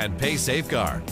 and pay Safeguard.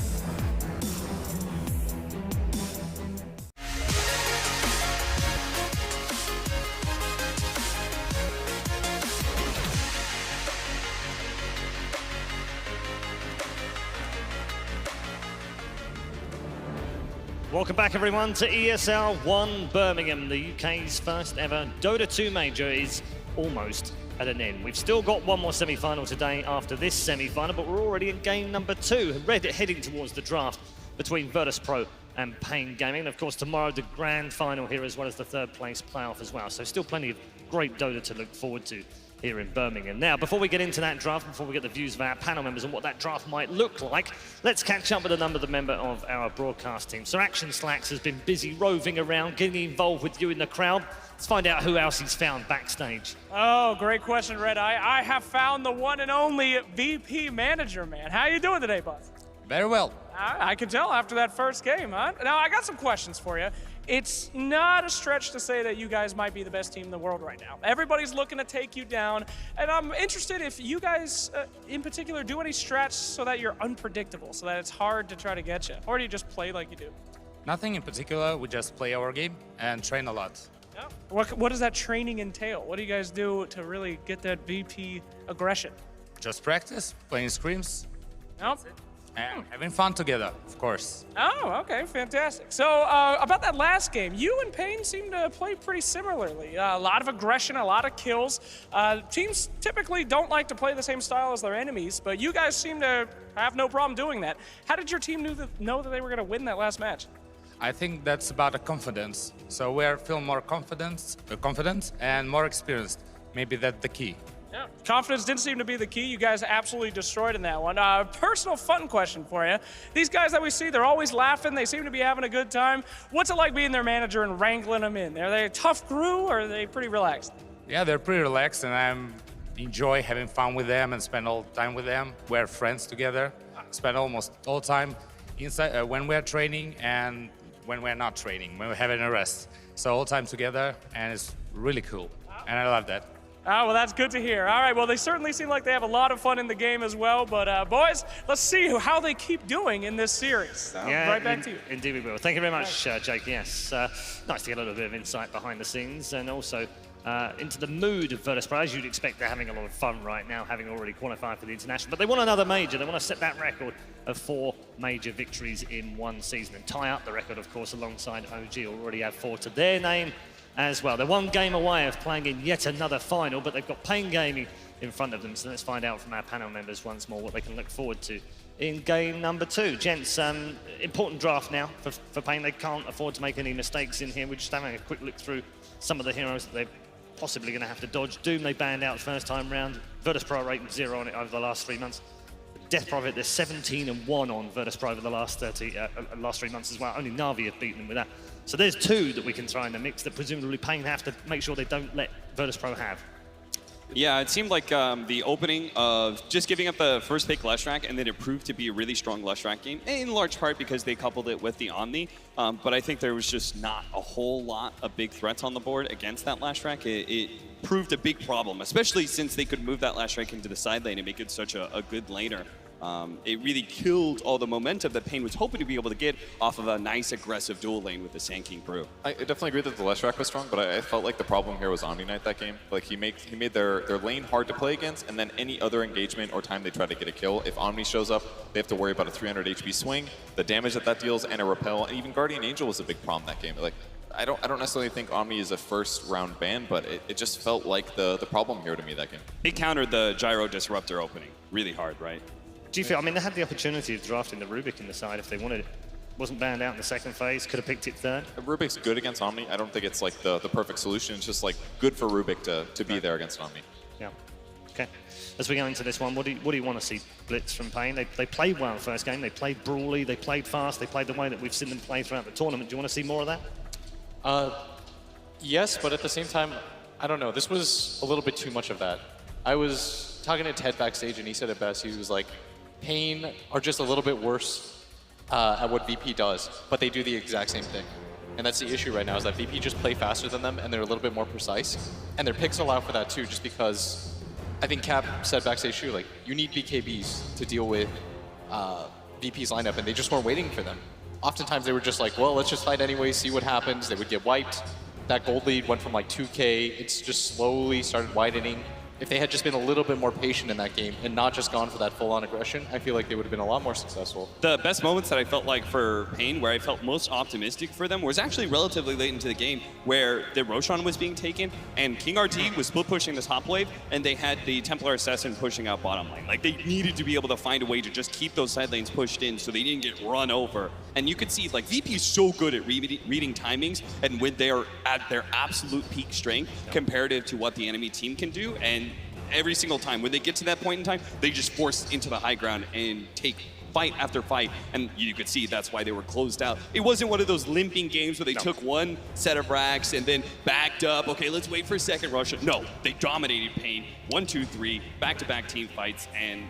Welcome back, everyone, to ESL One Birmingham. The UK's first ever Dota 2 major is almost at an end. We've still got one more semi-final today after this semi-final, but we're already in game number 2, heading towards the draft between Virtus.pro and paiN Gaming. And of course, tomorrow the grand final here, as well as the third place playoff as well. So still plenty of great Dota to look forward to here in Birmingham. Now, before we get into that draft, before we get the views of our panel members on what that draft might look like, let's catch up with another member of our broadcast team. So Action Slacks has been busy roving around, getting involved with you in the crowd. Let's find out who else he's found backstage. Oh, great question, Red Eye. I have found the one and only VP manager, man. How you doing today, bud? Very well. I can tell after that first game, huh? Now, I got some questions for you. It's not a stretch to say that you guys might be the best team in the world right now. Everybody's looking to take you down, and I'm interested if you guys, in particular, do any strats so that you're unpredictable, so that it's hard to try to get you, or do you just play like you do? Nothing in particular. We just play our game and train a lot. Yeah. What does that training entail? What do you guys do to really get that VP aggression? Just practice, playing scrims, Nope. and having fun together, of course. Oh, okay, fantastic. So about that last game, you and paiN seem to play pretty similarly. A lot of aggression, a lot of kills. Teams typically don't like to play the same style as their enemies, but you guys seem to have no problem doing that. How did your team know that they were going to win that last match? I think that's about the confidence. So we're feeling more confident and more experienced. Maybe that's the key. Yeah. Confidence didn't seem to be the key. You guys absolutely destroyed in that one. Personal fun question for you. These guys that we see, they're always laughing. They seem to be having a good time. What's it like being their manager and wrangling them in? Are they a tough crew or are they pretty relaxed? Yeah, they're pretty relaxed, and I enjoy having fun with them and spend all the time with them. We're friends together. Spend almost all the time inside when we're training and when we're not training, when we're having a rest. So all the time together, and it's really cool. And I love that. Oh, well, that's good to hear. All right, well, they certainly seem like they have a lot of fun in the game as well. But, boys, let's see how they keep doing in this series. Yeah, right back to you. Indeed we will. Thank you very much, Jake. Yes, nice to get a little bit of insight behind the scenes and also into the mood of Virtus.pro. As you'd expect, they're having a lot of fun right now, having already qualified for the international. But they want another major. They want to set that record of 4 major victories in one season and tie up the record, of course, alongside OG. Already have 4 to their name as well. They're one game away of playing in yet another final, but they've got paiN Gaming in front of them. So let's find out from our panel members once more what they can look forward to in game number 2. Gents, important draft now for paiN. They can't afford to make any mistakes in here. We're just having a quick look through some of the heroes that they're possibly going to have to dodge. Doom they banned out first time round. Virtus.pro rated 0 on it over the last 3 months. Death Prophet, they're 17-1 on Virtus.pro over the last 3 months as well. Only Na'Vi have beaten them with that. So there's 2 that we can throw in the mix that presumably paiN have to make sure they don't let Virtus.pro have. Yeah, it seemed like the opening of just giving up the first pick Leshrac, and then it proved to be a really strong Leshrac game, in large part because they coupled it with the Omni. But I think there was just not a whole lot of big threats on the board against that Leshrac. It proved a big problem, especially since they could move that Leshrac into the side lane and make it such a good laner. It really killed all the momentum that paiN was hoping to be able to get off of a nice aggressive dual lane with the Sand King brew. I definitely agree that the Leshrac was strong, but I felt like the problem here was Omni Knight that game. Like he made their lane hard to play against, and then any other engagement or time they try to get a kill, if Omni shows up, they have to worry about a 300 HP swing, the damage that deals, and a repel. And even Guardian Angel was a big problem that game. Like I don't necessarily think Omni is a first round ban, but it just felt like the problem here to me that game. He countered the Gyro Disruptor opening really hard, right? Do you feel, I mean, they had the opportunity of drafting the Rubik in the side if they wanted it. Wasn't banned out in the second phase, could have picked it third. Rubik's good against Omni. I don't think it's like the perfect solution. It's just like good for Rubik to be there against Omni. Yeah. Okay. As we go into this one, what do you want to see Blitz from paiN? They played well the first game. They played brawly. They played fast. They played the way that we've seen them play throughout the tournament. Do you want to see more of that? Yes, but at the same time, I don't know. This was a little bit too much of that. I was talking to Ted backstage, and he said it best. He was like, paiN are just a little bit worse at what VP does, but they do the exact same thing. And that's the issue right now, is that VP just play faster than them, and they're a little bit more precise. And their picks allow for that too, just because I think Cap said backstage too, like, you need BKBs to deal with VP's lineup, and they just weren't waiting for them. Oftentimes they were just like, well, let's just fight anyway, see what happens. They would get wiped. That gold lead went from like 2K. It's just slowly started widening. If they had just been a little bit more patient in that game and not just gone for that full-on aggression, I feel like they would have been a lot more successful. The best moments that I felt like for paiN, where I felt most optimistic for them, was actually relatively late into the game, where the Roshan was being taken, and King RT was split pushing the top wave, and they had the Templar Assassin pushing out bottom lane. Like, they needed to be able to find a way to just keep those side lanes pushed in so they didn't get run over. And you could see, like, VP is so good at reading timings, and when they are at their absolute peak strength, comparative to what the enemy team can do, and every single time when they get to that point in time, they just force into the high ground and take fight after fight, and you could see that's why they were closed out. It wasn't one of those limping games where they took one set of racks and then backed up. Okay, let's wait for a second rush. No, they dominated paiN. 1, 2, 3, back-to-back team fights, and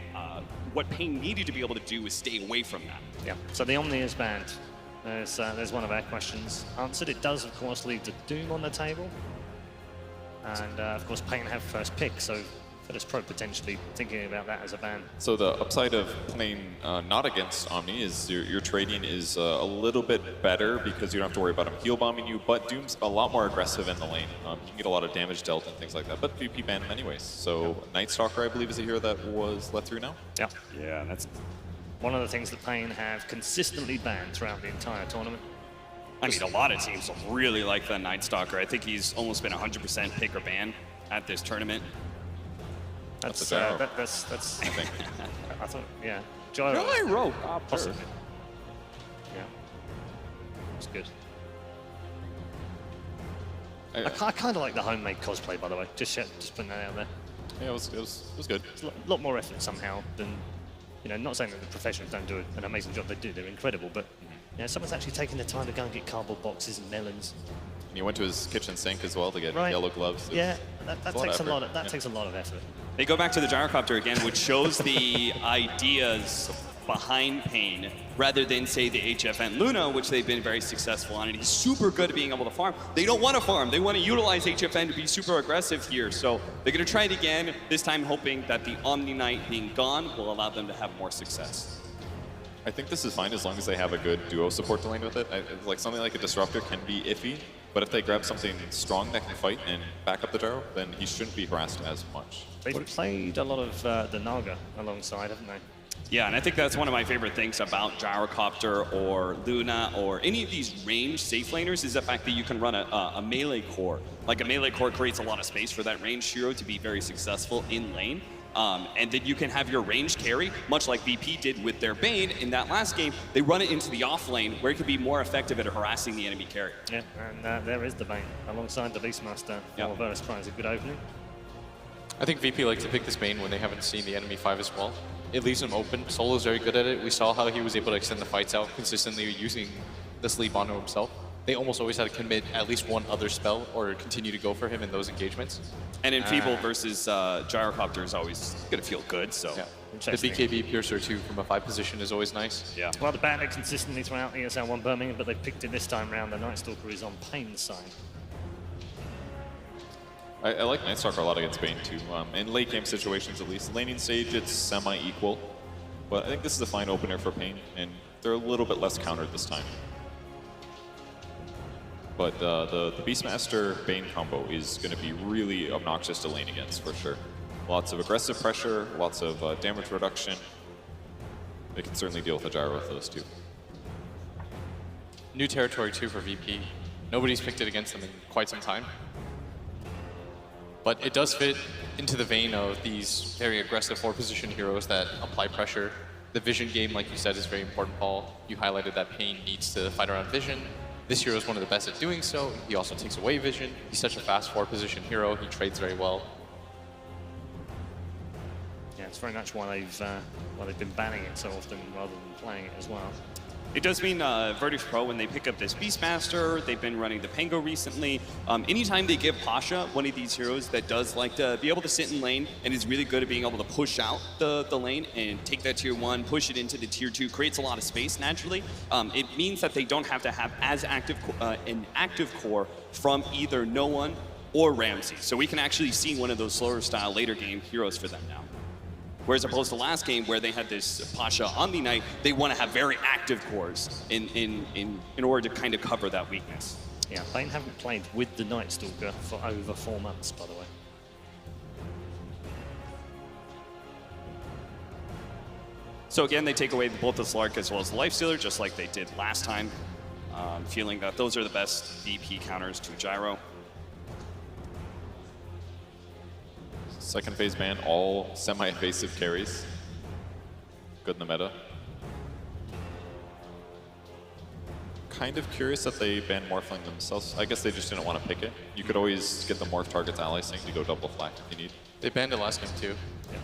what paiN needed to be able to do is stay away from that. Yeah, so the Omni is banned. There's one of our questions answered. It does, of course, leave the Doom on the table. And, of course, paiN have first pick, so Virtus.pro potentially thinking about that as a ban. So the upside of playing not against Omni is your trading is a little bit better because you don't have to worry about him heal bombing you, but Doom's a lot more aggressive in the lane. You can get a lot of damage dealt and things like that, but VP ban him anyways. So Night Stalker, I believe, is a hero that was let through now? Yeah. Yeah, that's one of the things that paiN have consistently banned throughout the entire tournament. I mean, a lot of teams really like the Night Stalker. I think he's almost been 100% pick or ban at this tournament. That's a gyro. that's I think. I thought, yeah, gyro. Gyro. Possibly. Yeah, it's good. I kind of like the homemade cosplay, by the way. Just putting that out there. Yeah, it was good. It's a lot more effort somehow than, you know, not saying that the professionals don't do an amazing job. They do. They're incredible, but you know, someone's actually taking the time to go and get cardboard boxes and melons. And he went to his kitchen sink as well to get Right. yellow gloves. Yeah, that takes a lot. Yeah. Takes a lot of effort. They go back to the gyrocopter again, which shows the ideas behind paiN, rather than, say, the HFN Luna, which they've been very successful on, and he's super good at being able to farm. They don't want to farm. They want to utilize HFN to be super aggressive here, so they're going to try it again, this time hoping that the Omni Knight being gone will allow them to have more success. I think this is fine as long as they have a good duo support to lane with it. Like something like a Disruptor can be iffy, but if they grab something strong that can fight and back up the gyro, then he shouldn't be harassed as much. They've played a lot of the Naga alongside, haven't they? Yeah, and I think that's one of my favorite things about Gyrocopter or Luna or any of these ranged safe laners is the fact that you can run a melee core. Like, a melee core creates a lot of space for that ranged hero to be very successful in lane. And then you can have your range carry, much like VP did with their baiN in that last game. They run it into the off lane where it can be more effective at harassing the enemy carry. Yeah, and there is the baiN alongside the Beastmaster. Yep. Virtus.pro is a good opening. I think VP likes to pick this baiN when they haven't seen the enemy 5 as well. It leaves him open. Solo's very good at it. We saw how he was able to extend the fights out consistently using the sleep onto himself. They almost always had to commit at least one other spell or continue to go for him in those engagements. And Enfeeble versus Gyrocopter is always going to feel good, so. Yeah. The Interesting. BKB Piercer too from a 5 position is always nice. Yeah. Well, the banned it consistently throughout ESL One Birmingham, but they picked it this time round. The Night Stalker is on paiN's side. I like Night Stalker a lot against baiN too. In late game situations at least. Laning stage, it's semi-equal. But I think this is a fine opener for paiN, and they're a little bit less countered this time. But the Beastmaster baiN combo is going to be really obnoxious to lane against, for sure. Lots of aggressive pressure, lots of damage reduction. They can certainly deal with a gyro with those two. New territory too for VP. Nobody's picked it against them in quite some time. But it does fit into the vein of these very aggressive 4-position heroes that apply pressure. The vision game, like you said, is very important, Paul. You highlighted that paiN needs to fight around vision. This hero is one of the best at doing so. He also takes away vision. He's such a fast 4-position hero. He trades very well. Yeah, it's very much why they've been banning it so often rather than playing it as well. It does mean Virtus.pro, when they pick up this Beastmaster, they've been running the Pango recently. Anytime they give Pasha one of these heroes that does like to be able to sit in lane and is really good at being able to push out the lane and take that tier 1, push it into the tier 2, creates a lot of space naturally. It means that they don't have to have as active an active core from either No One or Ramsey. So we can actually see one of those slower style later game heroes for them now. Whereas opposed to last game where they had this Pasha Omni Knight, they want to have very active cores in order to kind of cover that weakness. Yeah, paiN haven't played with the Night Stalker for over 4 months, by the way. So again, they take away both the Slark as well as the Lifestealer, just like they did last time, feeling that those are the best VP counters to Gyro. Second phase ban, all semi-invasive carries. Good in the meta. Kind of curious that they banned Morphling themselves. I guess they just didn't want to pick it. You could always get the Morph target's ally sync to go double flack if you need. They banned it last game too. Yeah.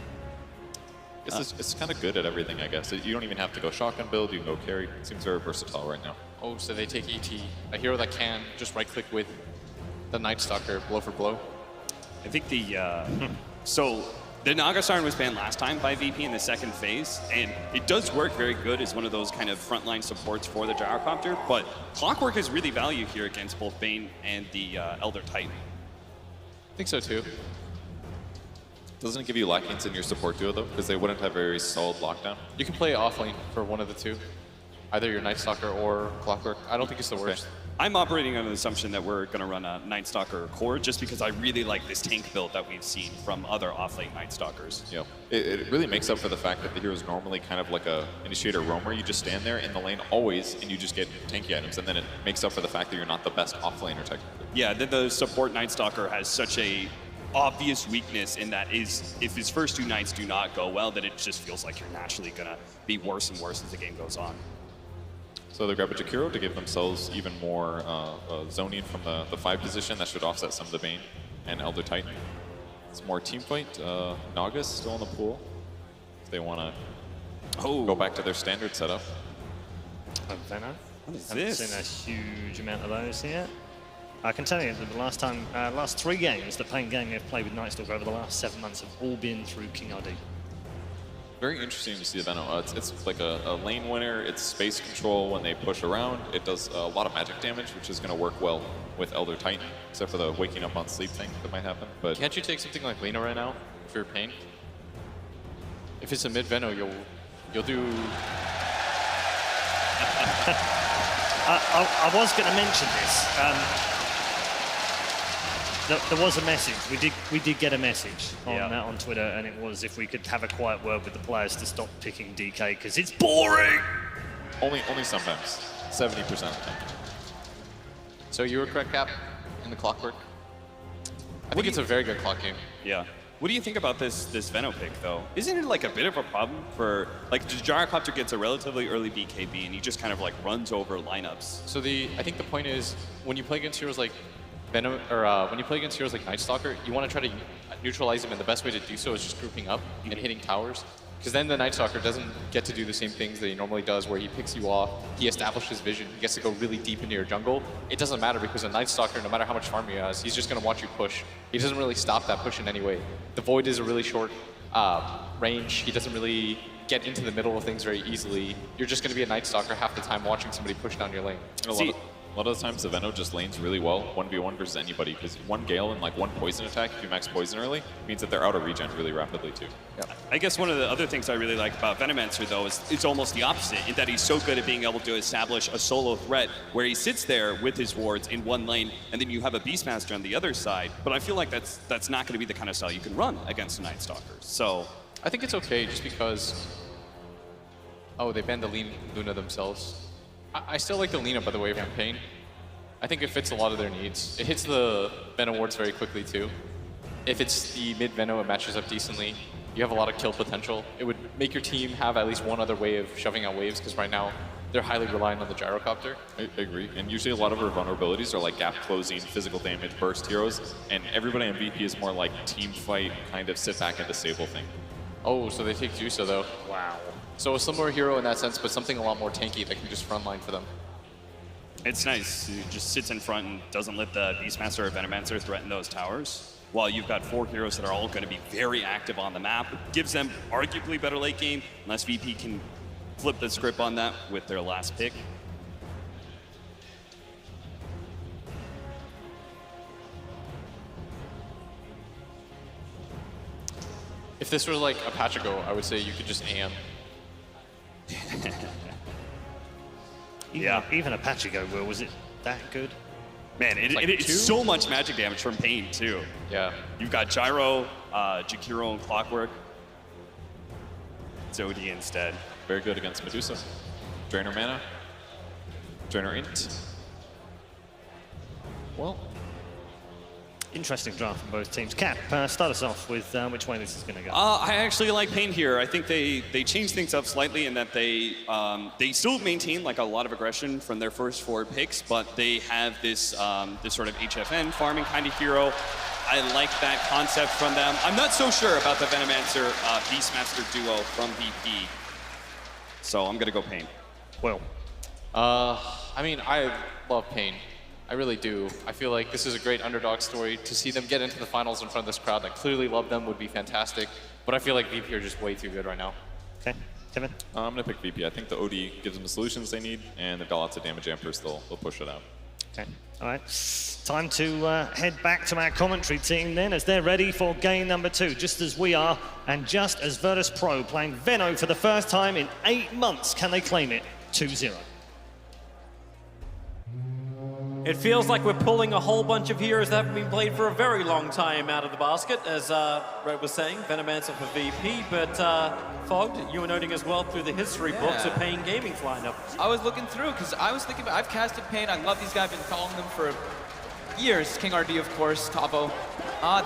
It's kind of good at everything, I guess. You don't even have to go shotgun build, you can go carry. It seems very versatile right now. Oh, so they take ET, a hero that can just right-click with the Night Stalker, blow for blow. I think so the Naga Siren was banned last time by VP in the second phase, and it does work very good as one of those kind of frontline supports for the Gyrocopter, but Clockwork is really value here against both paiN and the Elder Titan. I think so too. Doesn't it give you lackings in your support duo though? Because they wouldn't have very solid lockdown. You can play offlane for one of the two. Either your Night Stalker or Clockwork. I don't think it's the worst. Okay. I'm operating on the assumption that we're going to run a Night Stalker core just because I really like this tank build that we've seen from other off-lane Night Stalkers. Yeah, it really makes up for the fact that the hero is normally kind of like a initiator roamer. You just stand there in the lane always, and you just get tanky items, and then it makes up for the fact that you're not the best off-laner technically. Yeah, the support Night Stalker has such a obvious weakness in that if his first two Knights do not go well, then it just feels like you're naturally going to be worse and worse as the game goes on. So they grab a Jakiro to give themselves even more zoning from the 5 position. That should offset some of the Bane and Elder Titan. It's more team fight. Naga's still in the pool. If they want to go back to their standard setup. Venom. What is Haven't this? seen a huge amount of those yet. I can tell you that the last 3 games that paiN Gaming have played with Night Stalker over the last 7 months have all been through King RD. Very interesting to see the Venom. It's like a lane winner. It's space control when they push around. It does a lot of magic damage, which is going to work well with Elder Titan, except for the waking up on sleep thing that might happen. But Can't you take something like Lina right now if you're paiN? If it's a mid Veno, you'll do. I was going to mention this. There was a message. We did get a message on Twitter, and it was if we could have a quiet word with the players to stop picking DK because it's boring. only sometimes, 70% of the time. So you were correct, Cap, in the Clockwork. I think it's a very good clock game. Yeah. What do you think about this Veno pick, though? Isn't it like a bit of a problem for, like, the Gyrocopter gets a relatively early BKB, and he just kind of like runs over lineups? So I think the point is when you play against heroes like Venom, or when you play against heroes like Night Stalker, you want to try to neutralize him, and the best way to do so is just grouping up and hitting towers. Because then the Night Stalker doesn't get to do the same things that he normally does, where he picks you off, he establishes vision, he gets to go really deep into your jungle. It doesn't matter because a Night Stalker, no matter how much farm he has, he's just going to watch you push. He doesn't really stop that push in any way. The Void is a really short range. He doesn't really get into the middle of things very easily. You're just going to be a Night Stalker half the time watching somebody push down your lane. A lot of the times the Veno just lanes really well 1v1 versus anybody because one Gale and like one poison attack, if you max poison early, means that they're out of regen really rapidly too. Yeah. I guess one of the other things I really like about Venomancer, though, is it's almost the opposite, in that he's so good at being able to establish a solo threat where he sits there with his wards in one lane, and then you have a Beastmaster on the other side. But I feel like that's not going to be the kind of style you can run against a Night Stalker. So I think it's okay just because... Oh, they banned the Luna themselves. I still like the Lina, by the way, from paiN. I think it fits a lot of their needs. It hits the Veno wards very quickly, too. If it's the mid-Veno, it matches up decently. You have a lot of kill potential. It would make your team have at least one other way of shoving out waves, because right now, they're highly reliant on the Gyrocopter. I agree. And usually a lot of our vulnerabilities are like gap closing, physical damage, burst heroes, and everybody in VP is more like team fight, kind of sit back and disable thing. Oh, so they take Juicer, though. Wow. So a similar hero in that sense, but something a lot more tanky that can just frontline for them. it's nice. He just sits in front and doesn't let the Beastmaster or Venomancer threaten those towers. While you've got 4 heroes that are all going to be very active on the map. It gives them arguably better late game, unless VP can flip the script on that with their last pick. If this was like a patch ago, I would say you could just AM. Even a patch ago, Will, was it that good? Man, it's so much magic damage from paiN, too. Yeah. You've got Gyro, Jakiro, and Clockwork. Zodi instead. Very good against Medusa. Drainer mana. Drainer int. Well, interesting draft from both teams. Cap, start us off with which way this is going to go. I actually like paiN here. I think they changed things up slightly in that they still maintain like a lot of aggression from their first 4 picks, but they have this this sort of HFN farming kind of hero. I like that concept from them. I'm not so sure about the Venomancer Beastmaster duo from VP, so I'm gonna go paiN. Well, I mean, I love paiN. I really do. I feel like this is a great underdog story. To see them get into the finals in front of this crowd that clearly love them would be fantastic. But I feel like VP are just way too good right now. okay, Kevin. I'm going to pick VP. I think the OD gives them the solutions they need, and they've got lots of damage ampers. They'll push it out. Okay, all right. Time to head back to our commentary team then, as they're ready for game number 2, just as we are, and just as Virtus.pro playing Veno for the first time in 8 months. Can they claim it 2-0? It feels like we're pulling a whole bunch of heroes that haven't been played for a very long time out of the basket, as Red was saying, Venomancer for VP, but Fogged, you were noting as well through the history books of paiN Gaming's lineup. I was looking through, because I was thinking, I've casted paiN, I love these guys, I've been following them for years. King RD, of course, Tavo.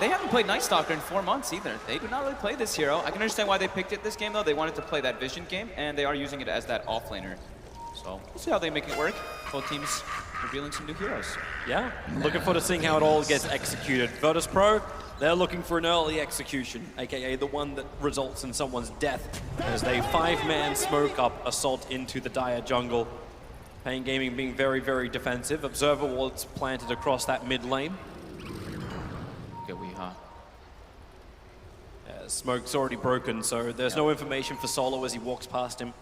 They haven't played Night Stalker in 4 months either. They do not really play this hero. I can understand why they picked it this game, though. They wanted to play that Vision game, and they are using it as that offlaner. So we'll see how they make it work. Both teams revealing some new heroes. Yeah, looking forward to seeing how it all gets executed. Virtus.pro, they're looking for an early execution, aka the one that results in someone's death, as they 5-man smoke up assault into the dire jungle. paiN Gaming being very, very defensive. Observer wards planted across that mid lane. Good we, huh? Smoke's already broken, so there's no information for Solo as he walks past him.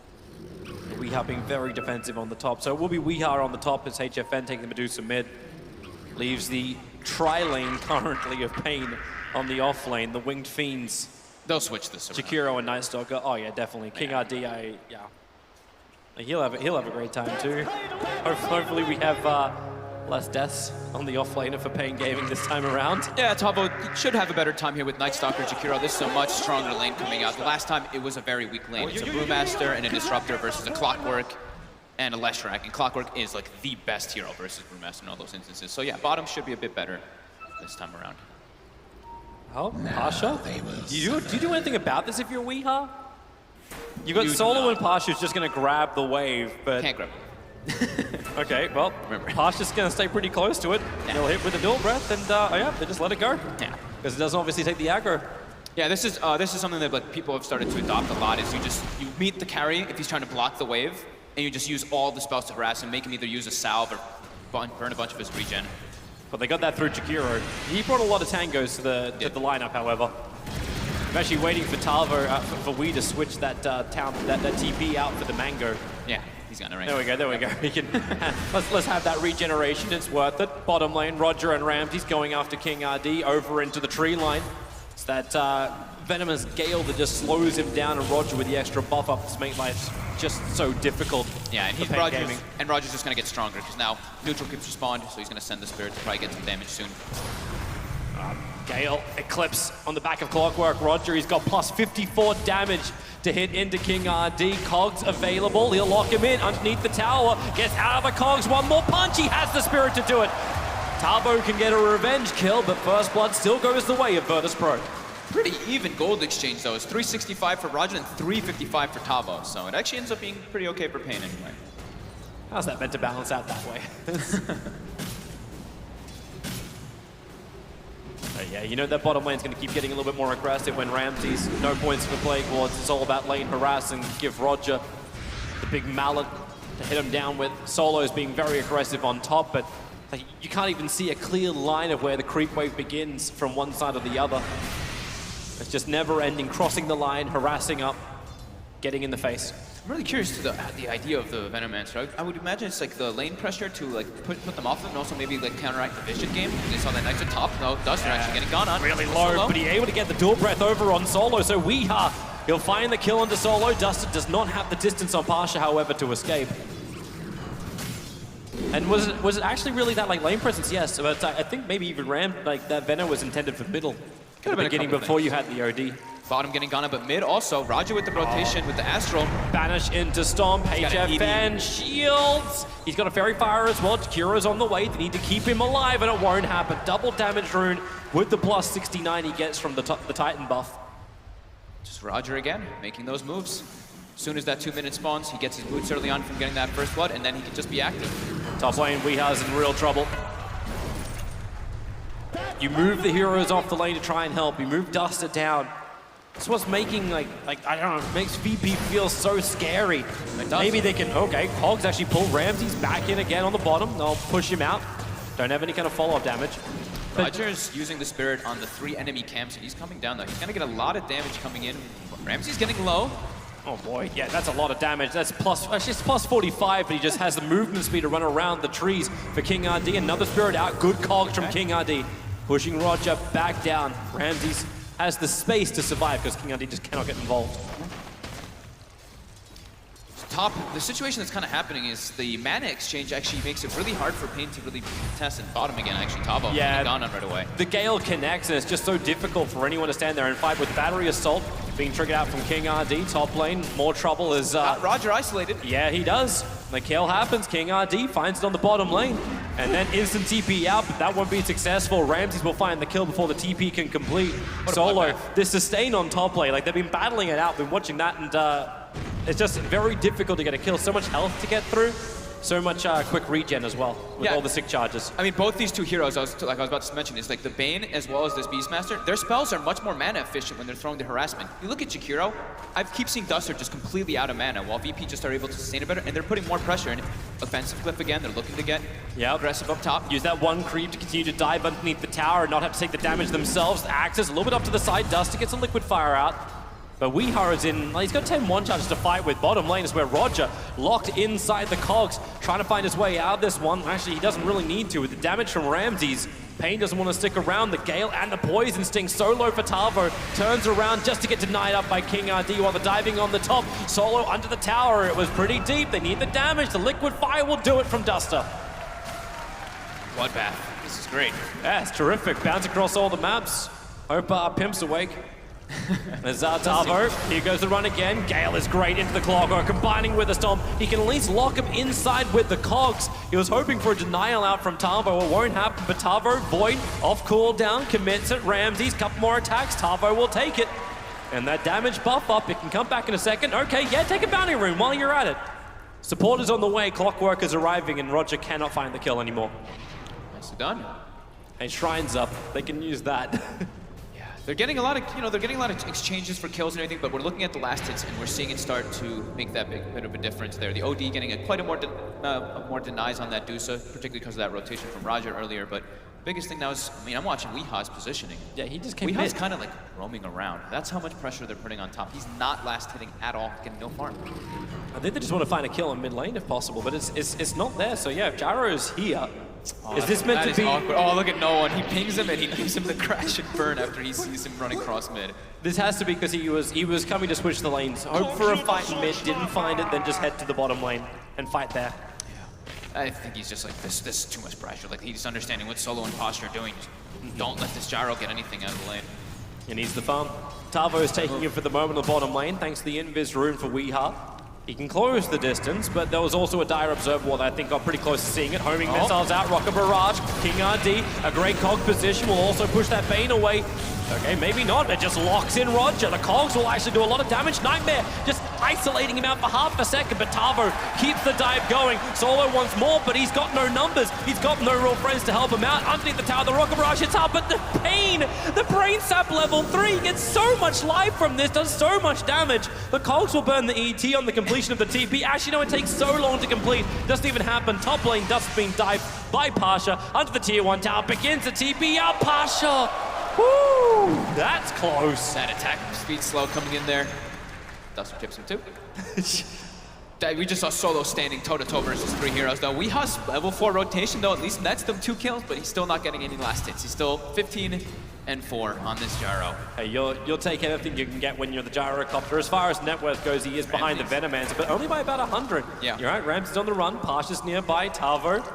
Weeha being very defensive on the top. So it will be Weeha on the top as HFN taking the Medusa mid. Leaves the tri-lane currently of paiN on the off lane. The Winged Fiends. They'll switch this around. Jakiro and Night Stalker. Oh yeah, definitely. King RD, yeah. He'll have a great time too. Hopefully we have less deaths on the offlaner for paiN Gaming this time around. Yeah, Tavo should have a better time here with Night Stalker Jakiro. This is a much stronger lane coming out. The last time it was a very weak lane. It's a Brewmaster and a Disruptor versus a Clockwork and a Leshrac. And Clockwork is like the best hero versus Brewmaster in all those instances. So yeah, bottom should be a bit better this time around. Oh, Pasha? Do you do anything about this if you're Weeha? You got Solo and Pasha who's just going to grab the wave, but... Can't grab it. Okay, well, Pasha's going to stay pretty close to it. Yeah. He'll hit with the dual breath, and they just let it go. Yeah. Because it doesn't obviously take the aggro. Yeah, this is something that like people have started to adopt a lot. Is you meet the carry if he's trying to block the wave, and you just use all the spells to harass him, make him either use a salve or burn a bunch of his regen. But they got that through Jakiro. He brought a lot of tangos to the lineup, however. I'm actually waiting for Tavo, for Wee to switch that that TP out for the Mango. Yeah, he's got it right. There we go. We can let's have that regeneration. It's worth it. Bottom lane, Roger and Ramsey's going after King RD over into the tree line. It's that venomous gale that just slows him down, and Roger with the extra buff up to make life just so difficult. Yeah, and Roger's just gonna get stronger because now neutral keeps respawned, so he's gonna send the Spirit to probably get some damage soon. Gale, Eclipse on the back of Clockwork. Roger, he's got plus 54 damage to hit into King RD. Cogs available, he'll lock him in underneath the tower. Gets out of the Cogs, one more punch, he has the Spirit to do it. Tavo can get a revenge kill, but First Blood still goes the way of Virtus.pro. Pretty even gold exchange though. It's 365 for Roger and 355 for Tavo, so it actually ends up being pretty okay for paiN anyway. How's that meant to balance out that way? Yeah, you know that bottom lane's going to keep getting a little bit more aggressive when Ramsey's no points for Plague Wards. It's all about lane harass and give Roger the big mallet to hit him down with. Solo's being very aggressive on top, but like, you can't even see a clear line of where the creep wave begins from one side or the other. It's just never ending, crossing the line, harassing up, getting in the face. I'm really curious to the idea of the Venomancer. I would imagine it's like the lane pressure to like put them off them, and also maybe like counteract the vision game. They saw that Knights at top. No, Duster actually getting gone on. Really low, but he able to get the dual breath over on Solo, so Weeha, he'll find the kill onto Solo. Duster does not have the distance on Pasha, however, to escape. And was it actually really that like lane presence? Yes, but I think maybe even Ram, like that Venom was intended for middle. Could have been beginning before you had the OD. Bottom getting gone, but mid also. Roger with the rotation with the Astral. Banish into Stomp, HFN, shields. He's got a Fairy Fire as well. Kuro's on the way. They need to keep him alive, and it won't happen. Double damage rune with the plus 69 he gets from the Titan buff. Just Roger again, making those moves. As soon as that 2-minute spawns, he gets his boots early on from getting that first blood, and then he can just be active. Top lane, Weeha's in real trouble. You move the heroes off the lane to try and help. You move Duster down. It's what's making, like I don't know, makes VP feel so scary. Maybe they can, okay, Hogs actually pull Ramses back in again on the bottom. They'll push him out. Don't have any kind of follow-up damage. Roger's using the Spirit on the 3 enemy camps, and he's coming down though. He's gonna get a lot of damage coming in. Ramsey's getting low. Oh boy, yeah, that's a lot of damage. That's it's plus 45, but he just has the movement speed to run around the trees for King RD. Another Spirit out, good cogs from King RD. Pushing Roger back down. Ramses has the space to survive because King RD just cannot get involved. Top, the situation that's kind of happening is the mana exchange actually makes it really hard for paiN to really test and bottom again. Actually, Tavo getting gone on right away. The Gale connects, and it's just so difficult for anyone to stand there and fight with Battery Assault being triggered out from King RD. Top lane, more trouble is... Roger isolated. Yeah, he does. The kill happens. King RD finds it on the bottom lane. And then instant TP out, but that won't be successful. Ramses will find the kill before the TP can complete. Solo, this sustain on top lane. Like, they've been battling it out, been watching that, and it's just very difficult to get a kill. So much health to get through. So much quick regen as well, with all the sick charges. I mean, both these two heroes, I was about to mention, is like the paiN as well as this Beastmaster, their spells are much more mana efficient when they're throwing the harassment. You look at Jakiro, I keep seeing Duster just completely out of mana, while VP just are able to sustain it better, and they're putting more pressure in. Offensive clip again, they're looking to get aggressive up top. Use that one creep to continue to dive underneath the tower and not have to take the damage themselves. Axis a little bit up to the side, Duster gets a liquid fire out. But Weeha is in, he's got 10 one-charges to fight with. Bottom lane is where Roger, locked inside the cogs, trying to find his way out of this one. Actually, he doesn't really need to. With the damage from Ramses, paiN doesn't want to stick around. The Gale and the Poison Sting solo for Tavo. Turns around just to get denied up by King RD while they're diving on the top. Solo under the tower. It was pretty deep. They need the damage. The liquid fire will do it from Duster. Bloodbath. This is great. Yeah, it's terrific. Bounce across all the maps. Hope Pimp's awake. There's Tavo, here goes the run again. Gale is great into the clock, combining with the Stomp. He can at least lock him inside with the cogs. He was hoping for a denial out from Tavo. It won't happen, but Tavo, Void, off cooldown, commits it. Ramses, couple more attacks. Tavo will take it. And that damage buff up, it can come back in a second. Okay, yeah, take a bounty rune while you're at it. Support is on the way, Clockwork is arriving, and Roger cannot find the kill anymore. Nicely done. Hey, Shrine's up. They can use that. They're getting a lot of, they're getting a lot of exchanges for kills and everything, but we're looking at the last hits and we're seeing it start to make that bit of a difference there. The OD getting quite a more denies on that Dusa, particularly because of that rotation from Roger earlier. But the biggest thing now is, I mean, I'm watching Weeha's positioning. Yeah, he just came Weeha's kind of like roaming around. That's how much pressure they're putting on top. He's not last hitting at all, getting no farm. I think they just want to find a kill in mid lane if possible, but it's not there. So yeah, if Jaro is here, is this meant to be? Awkward. Oh, look at no one. He pings him and he gives him the crash and burn after he sees him running cross mid. This has to be because he was coming to switch the lanes. Hope for a fight in mid, didn't find it, then just head to the bottom lane and fight there. Yeah. I think he's just like, this is too much pressure. Like, he's understanding what Solo and Posture are doing. Just don't let this Gyro get anything out of the lane. He needs the farm. Tavo is taking it for the moment on the bottom lane, thanks to the invis rune for Weeha. He can close the distance, but there was also a dire observer wall that I think got pretty close to seeing it. Homing missiles out, Rocket Barrage, King RD, a great cog position will also push that paiN away. Okay, maybe not, it just locks in Roger. The cogs will actually do a lot of damage. Nightmare just isolating him out for half a second, but Tavo keeps the dive going. Solo wants more, but he's got no numbers. He's got no real friends to help him out. Underneath the tower, the Rocket Barrage hits hard, but the paiN, the Brain Sap level 3 gets so much life from this, does so much damage. The cogs will burn the ET on the completion of the TP. Actually, no, it takes so long to complete. Doesn't even happen. Top lane, Dust being dived by Pasha. Under the tier 1 tower, begins the TP out. Pasha! Woo! That's close. That attack speed slow coming in there. Duster tips him too. We just saw Solo standing toe-to-toe versus 3 heroes, though. Weeha's level 4 rotation, though, at least nets them 2 kills, but he's still not getting any last hits. He's still 15-4 on this gyro. Hey, you'll take anything you can get when you're the gyrocopter. As far as net worth goes, he is behind the Venomancer, but only by about 100. Yeah. You're right, Rams is on the run, Pasha's nearby, Tavo.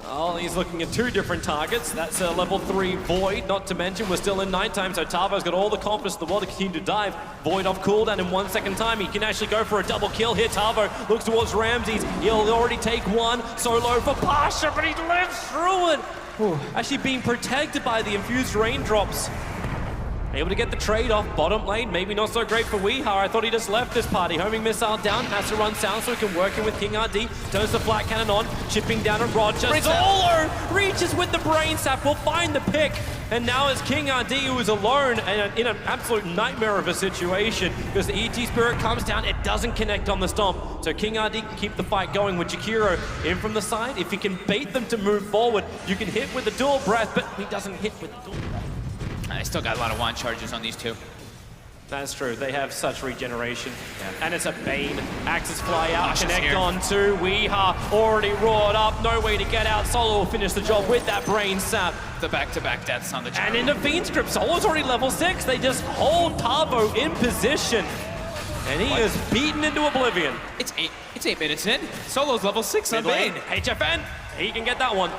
Oh, he's looking at 2 different targets. That's a level 3 Void, not to mention we're still in nighttime, so Tavo's got all the confidence in the world to continue to dive. Void off cooldown in 1 second time. He can actually go for a double kill here. Tavo looks towards Ramses. He'll already take 1. Solo for Pasha, but he lives through it. Actually being protected by the infused raindrops. Able to get the trade off. Bottom lane, maybe not so great for Weeha. I thought he just left this party. Homing missile down, has to run sound so he can work in with King RD. Turns the flat cannon on, chipping down on Roger. Solo reaches with the brain sap, will find the pick. And now it's King RD who is alone and in an absolute nightmare of a situation because the ET Spirit comes down, it doesn't connect on the stomp. So King RD can keep the fight going with Jakiro in from the side. If he can bait them to move forward, you can hit with the dual breath, but he doesn't hit with the dual breath. I still got a lot of wand charges on these 2. That's true. They have such regeneration. Yeah. And it's a paiN. Axes fly out, Pasha's connect here. on to Weeha. Already roared up, no way to get out. Solo will finish the job with that brain sap. The back-to-back deaths on the gyro. And into Fiend's Grip. Solo's already level 6. They just hold Tavo in position. And he is beaten into oblivion. It's 8 minutes in. Solo's level 6 on Mid lane, paiN. HFN, he can get that one.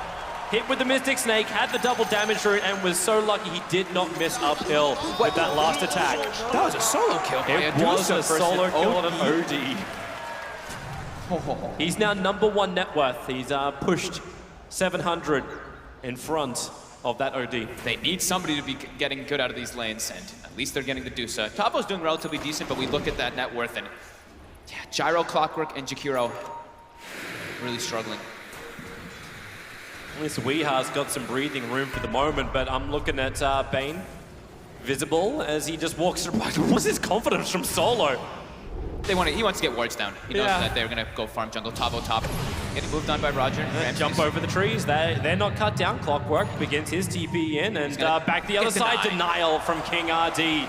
Hit with the Mystic Snake, had the double damage route, and was so lucky he did not miss uphill with that last attack. That was a solo kill. It was a solo kill on an OD. He's now #1 net worth. He's pushed 700 in front of that OD. They need somebody to be getting good out of these lanes, and at least they're getting the Dusa. Tavo's doing relatively decent, but we look at that net worth, and yeah, Gyro, Clockwork, and Jakiro really struggling. At least Weeha's got some breathing room for the moment, but I'm looking at paiN. Visible as he just walks through. What's his confidence from Solo? He wants to get wards down. He knows that they're gonna go farm jungle. Tavo top. Getting moved on by Roger. Jump over the trees. They're not cut down. Clockwork begins his TP in, and back the other side. Denial from King RD.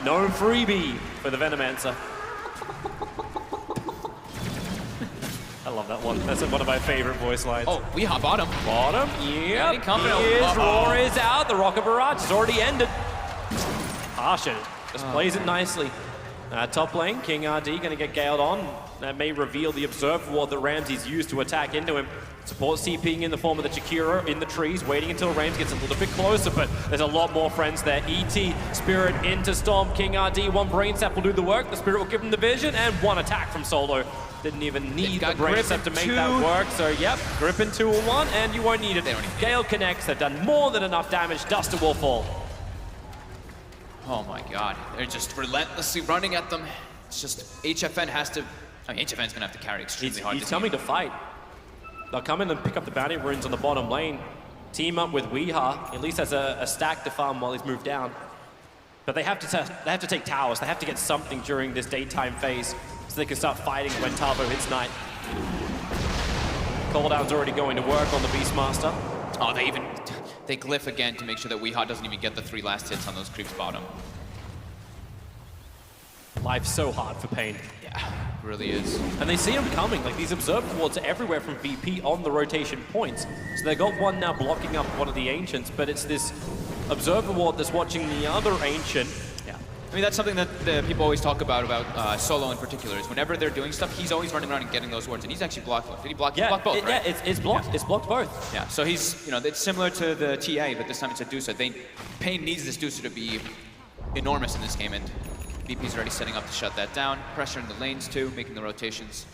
No freebie for the Venomancer. I love that one. That's one of my favorite voice lines. Oh, Weeha bottom. Bottom, yep. Roar is out. The Rocket Barrage has already ended. Pasha just plays it nicely. Top lane, King RD gonna get galed on. That may reveal the Observer Ward that Ramses used to attack into him. Support CPing in the form of the Jakiro in the trees, waiting until Rams gets a little bit closer, but there's a lot more friends there. ET, Spirit into Stomp, King RD, 1 brain sap will do the work. The Spirit will give him the vision, and 1 attack from Solo. Didn't even need the brain sap to make that work, so yep, grip in 2 or 1, and you won't need it. Gale connects, they've done more than enough damage. Duster will fall. Oh my god, they're just relentlessly running at them. It's just, HFN has to, I mean, HFN's gonna have to carry extremely hard. He's coming to fight. They'll come in and pick up the bounty runes on the bottom lane. Team up with Weeha, at least has a stack to farm while he's moved down. But they have to take towers. They have to get something during this daytime phase so they can start fighting when Tavo hits night. Cooldown's already going to work on the Beastmaster. Oh, they glyph again to make sure that Weeha doesn't even get the 3 last hits on those creeps bottom. Life's so hard for paiN. Yeah, it really is. And they see him coming. Like, these Observer Wards are everywhere from VP on the rotation points. So they got one now blocking up one of the Ancients, but it's this Observer Ward that's watching the other Ancient. Yeah. I mean, that's something that people always talk about Solo in particular, is whenever they're doing stuff, he's always running around and getting those wards, and he's actually blocked both. Did he block? Yeah, he blocked both, right? Yeah, it's blocked. Yeah. It's blocked both. Yeah, so he's, it's similar to the TA, but this time it's a Dusa. paiN needs this Dusa to be enormous in this game, and VP's already setting up to shut that down. Pressure in the lanes too, making the rotations.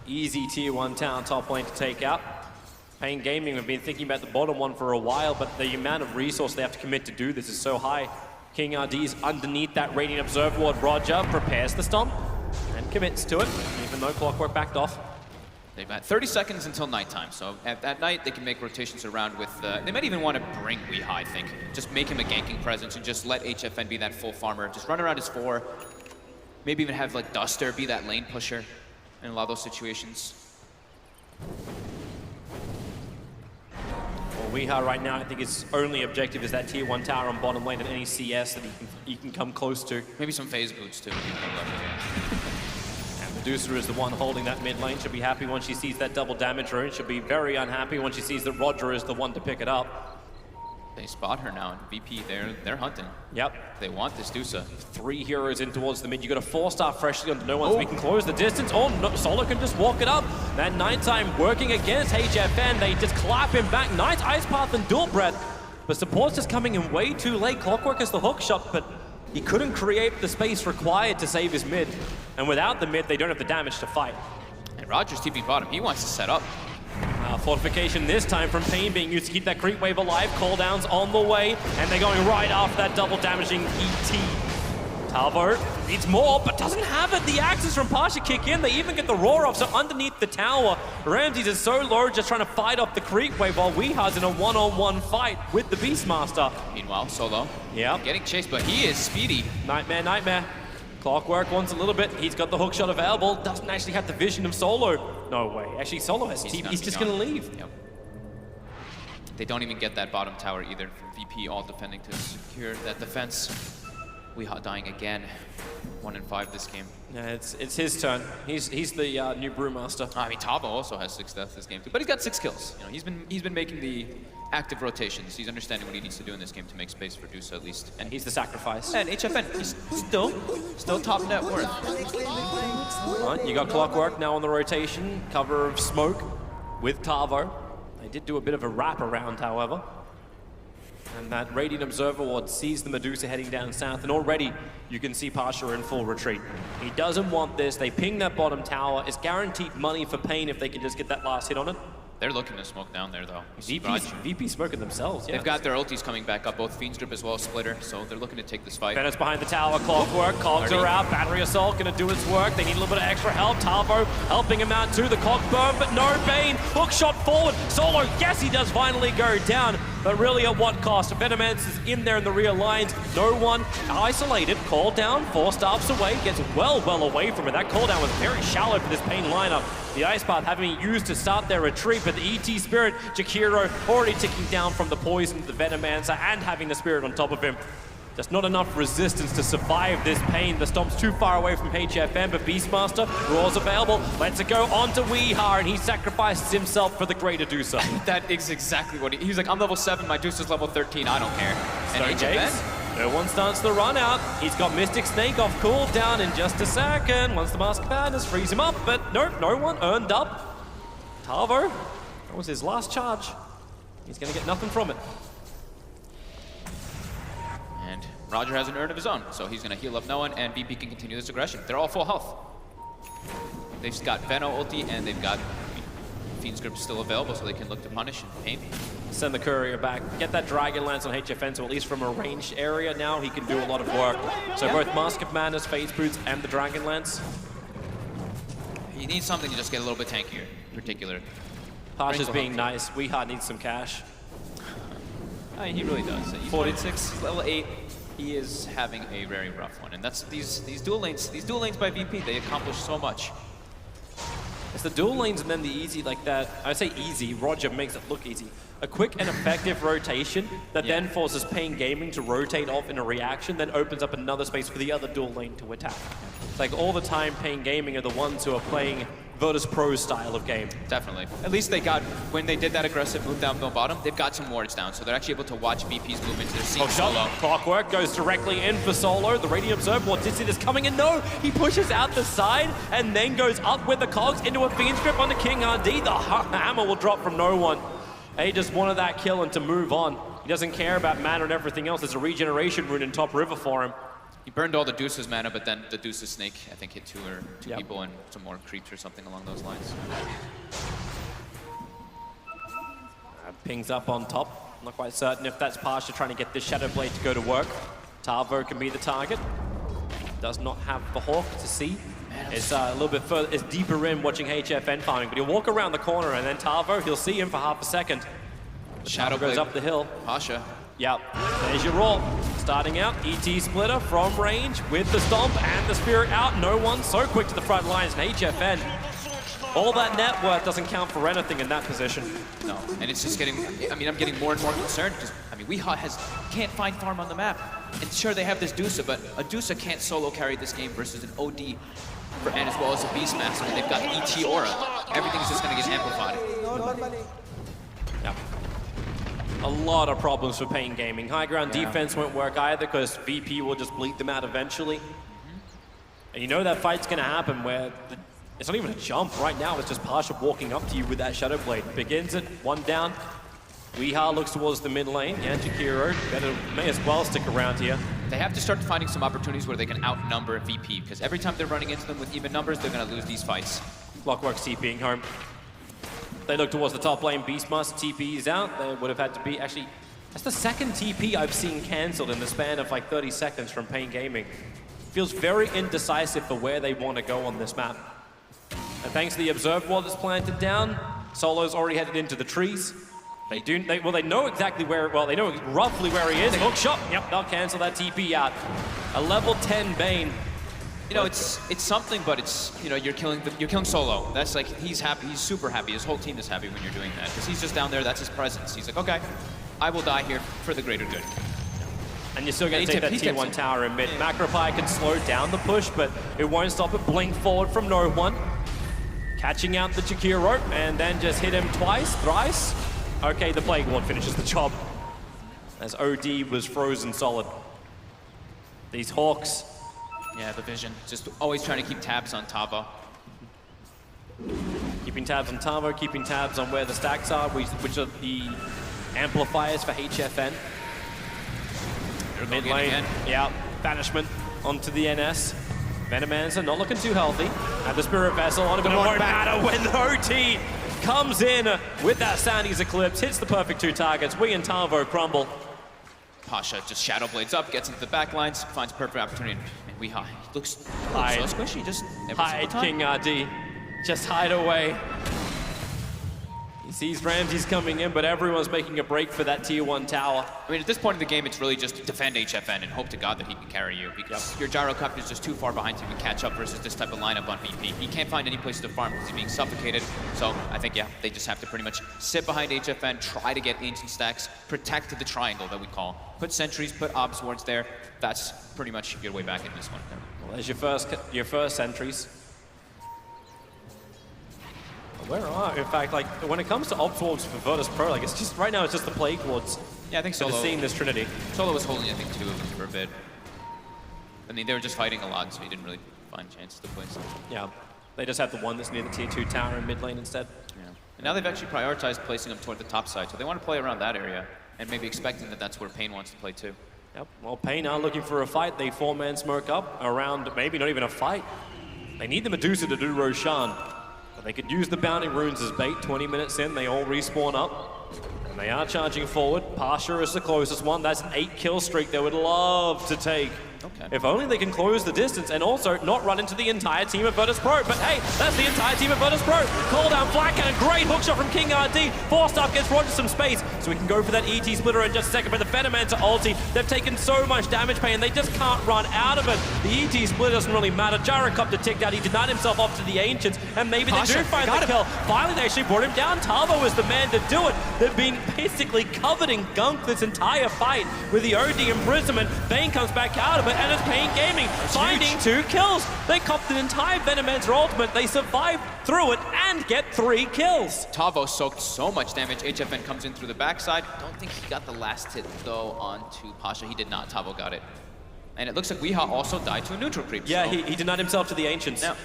Easy tier 1 town top lane to take out. paiN Gaming have been thinking about the bottom one for a while, but the amount of resource they have to commit to do this is so high. King RD's underneath that Radiant Observer Ward. Roger prepares the stomp and commits to it, even though Clockwork backed off. They've got 30 seconds until nighttime, so at night they can make rotations around with, they might even want to bring Weeha, I think. Just make him a ganking presence and just let HFN be that full farmer. Just run around his 4. Maybe even have like Duster be that lane pusher in a lot of those situations. Well, Weeha right now, I think his only objective is that tier 1 tower on bottom lane and any CS that he can come close to. Maybe some phase boots too. Medusa is the one holding that mid lane. She'll be happy when she sees that double damage rune. She'll be very unhappy when she sees that Roger is the one to pick it up. They spot her now, and VP, they're hunting. Yep. They want this Dusa. 3 heroes in towards the mid. You got a 4-star freshly onto no one, so we can close the distance. Oh, no, Solo can just walk it up. That Nighttime working against HFN. They just clap him back. Night, Ice Path, and Dual Breath. But support's just coming in way too late. Clockwork has the hook shot, but he couldn't create the space required to save his mid. And without the mid, they don't have the damage to fight. And Roger's TP bottom. He wants to set up. Fortification this time from paiN being used to keep that creep wave alive. Call downs on the way, and they're going right after that double damaging ET. Talvo needs more, but doesn't have it. The axes from Pasha kick in. They even get the roar off, so underneath the tower, Ramses is so low, just trying to fight off the creep wave, while Weeha's in a one-on-one fight with the Beastmaster. Meanwhile, Solo. Yeah. Getting chased, but he is speedy. Nightmare, Nightmare. Clockwork wants a little bit. He's got the hook shot available. Doesn't actually have the vision of Solo. No way. Actually, Solo has TP. He's just going to leave. Yep. They don't even get that bottom tower either. VP all defending to secure that defense. Weeha dying again. 1 in 5 this game. Yeah, it's his turn. He's the new Brewmaster. I mean, Tavo also has 6 deaths this game too, but he's got 6 kills. You know, he's been making the active rotations. He's understanding what he needs to do in this game to make space for Dusa at least. And he's the sacrifice. And HFN, he's still top net worth. Right, you got Clockwork now on the rotation. Cover of smoke with Tavo. They did do a bit of a wrap around, however. And that Radiant Observer Ward sees the Medusa heading down south, and already you can see Pasha in full retreat. He doesn't want this. They ping that bottom tower. It's guaranteed money for paiN if they can just get that last hit on it. They're looking to smoke down there, though. VP smoking themselves, yeah. They've got their ultis coming back up, both Fiend's Grip as well as Splitter, so they're looking to take this fight. Venice behind the tower, Clockwork, Cogs are out, Battery Assault gonna do its work. They need a little bit of extra help. Talvo helping him out too, the Cog burn, but no bane. Hook shot forward, Solo, yes he does finally go down, but really at what cost? Venomance is in there in the rear lines, no one isolated, call down, 4 stops away, gets well away from it. That call down was very shallow for this paiN lineup. The Ice Path having been used to start their retreat, but the ET Spirit, Jakiro already ticking down from the poison to the Venomancer and having the Spirit on top of him. Just not enough resistance to survive this paiN. The Stomp's too far away from HFN, but Beastmaster, Roar's available, lets it go onto Weeha, and he sacrifices himself for the greater Dusa. That is exactly what he was like, I'm level 7, my Dusa's level 13, I don't care. And HFN? No one starts the run out. He's got Mystic Snake off cooldown in just a second. Once the Mask of Madness frees him up, but nope, no one earned up. Talvo, that was his last charge. He's gonna get nothing from it. And Roger has an urn of his own, so he's gonna heal up no one, and VP can continue this aggression. They're all full health. They've got Veno ulti, and they've got Fiend's Grip still available, so they can look to punish and paiN. Send the courier back, get that Dragon Lance on HFN, so at least from a ranged area now, he can do a lot of work. So both Mask of Madness, Phase Boots, and the Dragon Lance. He needs something to just get a little bit tankier, in particular. Pasha's being nice. Weeha needs some cash. I mean, he really does. He's 46, level 8. He is having a very rough one, and that's these dual lanes. These dual lanes by VP, they accomplish so much. It's the dual lanes and then the easy like that. I say easy, Roger makes it look easy. A quick and effective rotation that then forces paiN Gaming to rotate off in a reaction, then opens up another space for the other dual lane to attack. It's like all the time paiN Gaming are the ones who are playing Virtus.pro style of game. Definitely. At least they got, when they did that aggressive move down the bottom, they've got some wards down, so they're actually able to watch VP's movements. They're seeing Solo. Clockwork goes directly in for Solo. The Radiant Observer did see this coming, and no, he pushes out the side and then goes up with the cogs into a Fiend's Grip on the King RD. The hammer will drop from no one. He just wanted that kill and to move on. He doesn't care about mana and everything else. There's a regeneration rune in top river for him. He burned all the Deuce's mana, but then the Deuce's Snake, I think, hit two people and some more creeps or something along those lines. Pings up on top. I'm not quite certain if that's Pasha trying to get this Shadow Blade to go to work. Talvo can be the target. Does not have the Hawk to see. It's a little bit further, it's deeper in watching HFN farming, but he'll walk around the corner and then Talvo, he'll see him for half a second. Shadow goes up the hill. Pasha. Yep, there's your roar. Starting out, ET Splitter from range with the Stomp and the Spirit out. No one so quick to the front lines, and HFN. All that net worth doesn't count for anything in that position. No, and it's just getting, I mean, I'm getting more and more concerned because, I mean, Weeha can't find farm on the map. And sure, they have this Dusa, but a Dusa can't solo carry this game versus an OD and as well as a Beastmaster, and they've got ET Aura. Everything's just going to get amplified. Yeah. A lot of problems for paiN Gaming. High ground defense won't work either because VP will just bleed them out eventually. And you know that fight's going to happen where it's not even a jump right now, it's just Pasha walking up to you with that Shadow Blade. Begins it, one down. Weeha looks towards the mid lane. Yeah, Jakiro may as well stick around here. They have to start finding some opportunities where they can outnumber VP, because every time they're running into them with even numbers, they're going to lose these fights. Clockwork's TPing home. They look towards the top lane. Beastmaster TP's out. They would have had to be, actually, that's the second TP I've seen cancelled in the span of like 30 seconds from paiN Gaming. Feels very indecisive for where they want to go on this map. And thanks to the Observe Wall that's planted down, Solo's already headed into the trees. They know exactly where, well, they know roughly where he is. Hook shot, yep, they'll cancel that TP out. A level 10 Bane. You know, it's something, but it's, you know, you're killing Solo. That's like, he's happy, he's super happy. His whole team is happy when you're doing that, because he's just down there, that's his presence. He's like, okay, I will die here for the greater good. And you're still going to take that Tier 1 tower in mid. Macropie can slow down the push, but it won't stop it. Blink forward from no one. Catching out the Jakiro, and then just hit him twice, thrice. Okay, the Plague Ward finishes the job, as OD was frozen solid. These Hawks. Yeah, the vision. Just always trying to keep tabs on Tavo. Keeping tabs on Tavo, keeping tabs on where the stacks are, which are the amplifiers for HFN. Mid lane, yeah, banishment onto the NS. Venomancer not looking too healthy. And the Spirit Vessel on him, but it won't matter when the OT comes in with that Sandy's Eclipse, hits the perfect two targets. We and Tavo crumble. Pasha just Shadow Blades up, gets into the back lines, finds perfect opportunity. And he looks so squishy, just hide King RD. Just hide away. He sees Ramsey's coming in, but everyone's making a break for that Tier 1 tower. I mean, at this point in the game, it's really just defend HFN and hope to God that he can carry you, because your Gyrocopter is just too far behind to even catch up versus this type of lineup on VP. He can't find any place to farm because he's being suffocated. So I think, yeah, they just have to pretty much sit behind HFN, try to get ancient stacks, protect the triangle that we call. Put sentries, put obs wards there. That's pretty much your way back in this one. Well, there's your first sentries. Where are, in fact, like, when it comes to Ops Wards for Virtus.pro, like, it's just, right now it's just the Plague Wards. Yeah, I think Solo. Seeing this Trinity. Solo was holding, I think, 2 of them for a bit. I mean, they were just fighting a lot, so he didn't really find chances to place them. Yeah, they just have the one that's near the Tier 2 tower in mid lane instead. Yeah. And now they've actually prioritized placing them toward the top side, so they want to play around that area, and maybe expecting that that's where paiN wants to play too. Yep, well, paiN are looking for a fight. They 4-man smoke up around, maybe not even a fight. They need the Medusa to do Roshan. But they could use the Bounty Runes as bait. 20 minutes in, they all respawn up. And they are charging forward. Pasha is the closest one. That's an 8-kill streak they would love to take. Okay. If only they can close the distance and also not run into the entire team of Virtus.pro. But hey, that's the entire team of Virtus.pro. Call down Flat Cannon, great hookshot from King RD. Forced up, gets Roger some space. So we can go for that ET splitter in just a second. But the Venomancer ulti, they've taken so much damage paiN, they just can't run out of it. The ET splitter doesn't really matter. Gyrocopter ticked out, he denied himself off to the Ancients, and maybe they do find the kill. Finally, they actually brought him down. Tavo is the man to do it. They've been basically covered in gunk this entire fight with the OD imprisonment. Bane comes back out of it, and it's paiN Gaming finding 2 kills. They copped an entire Venomancer ultimate. They survive through it and get 3 kills. Tavo soaked so much damage. HFN comes in through the backside. Don't think he got the last hit though onto Pasha. He did not. Tavo got it. And it looks like Weeha also died to a neutral creep. Yeah, so. he denied himself to the Ancients. No.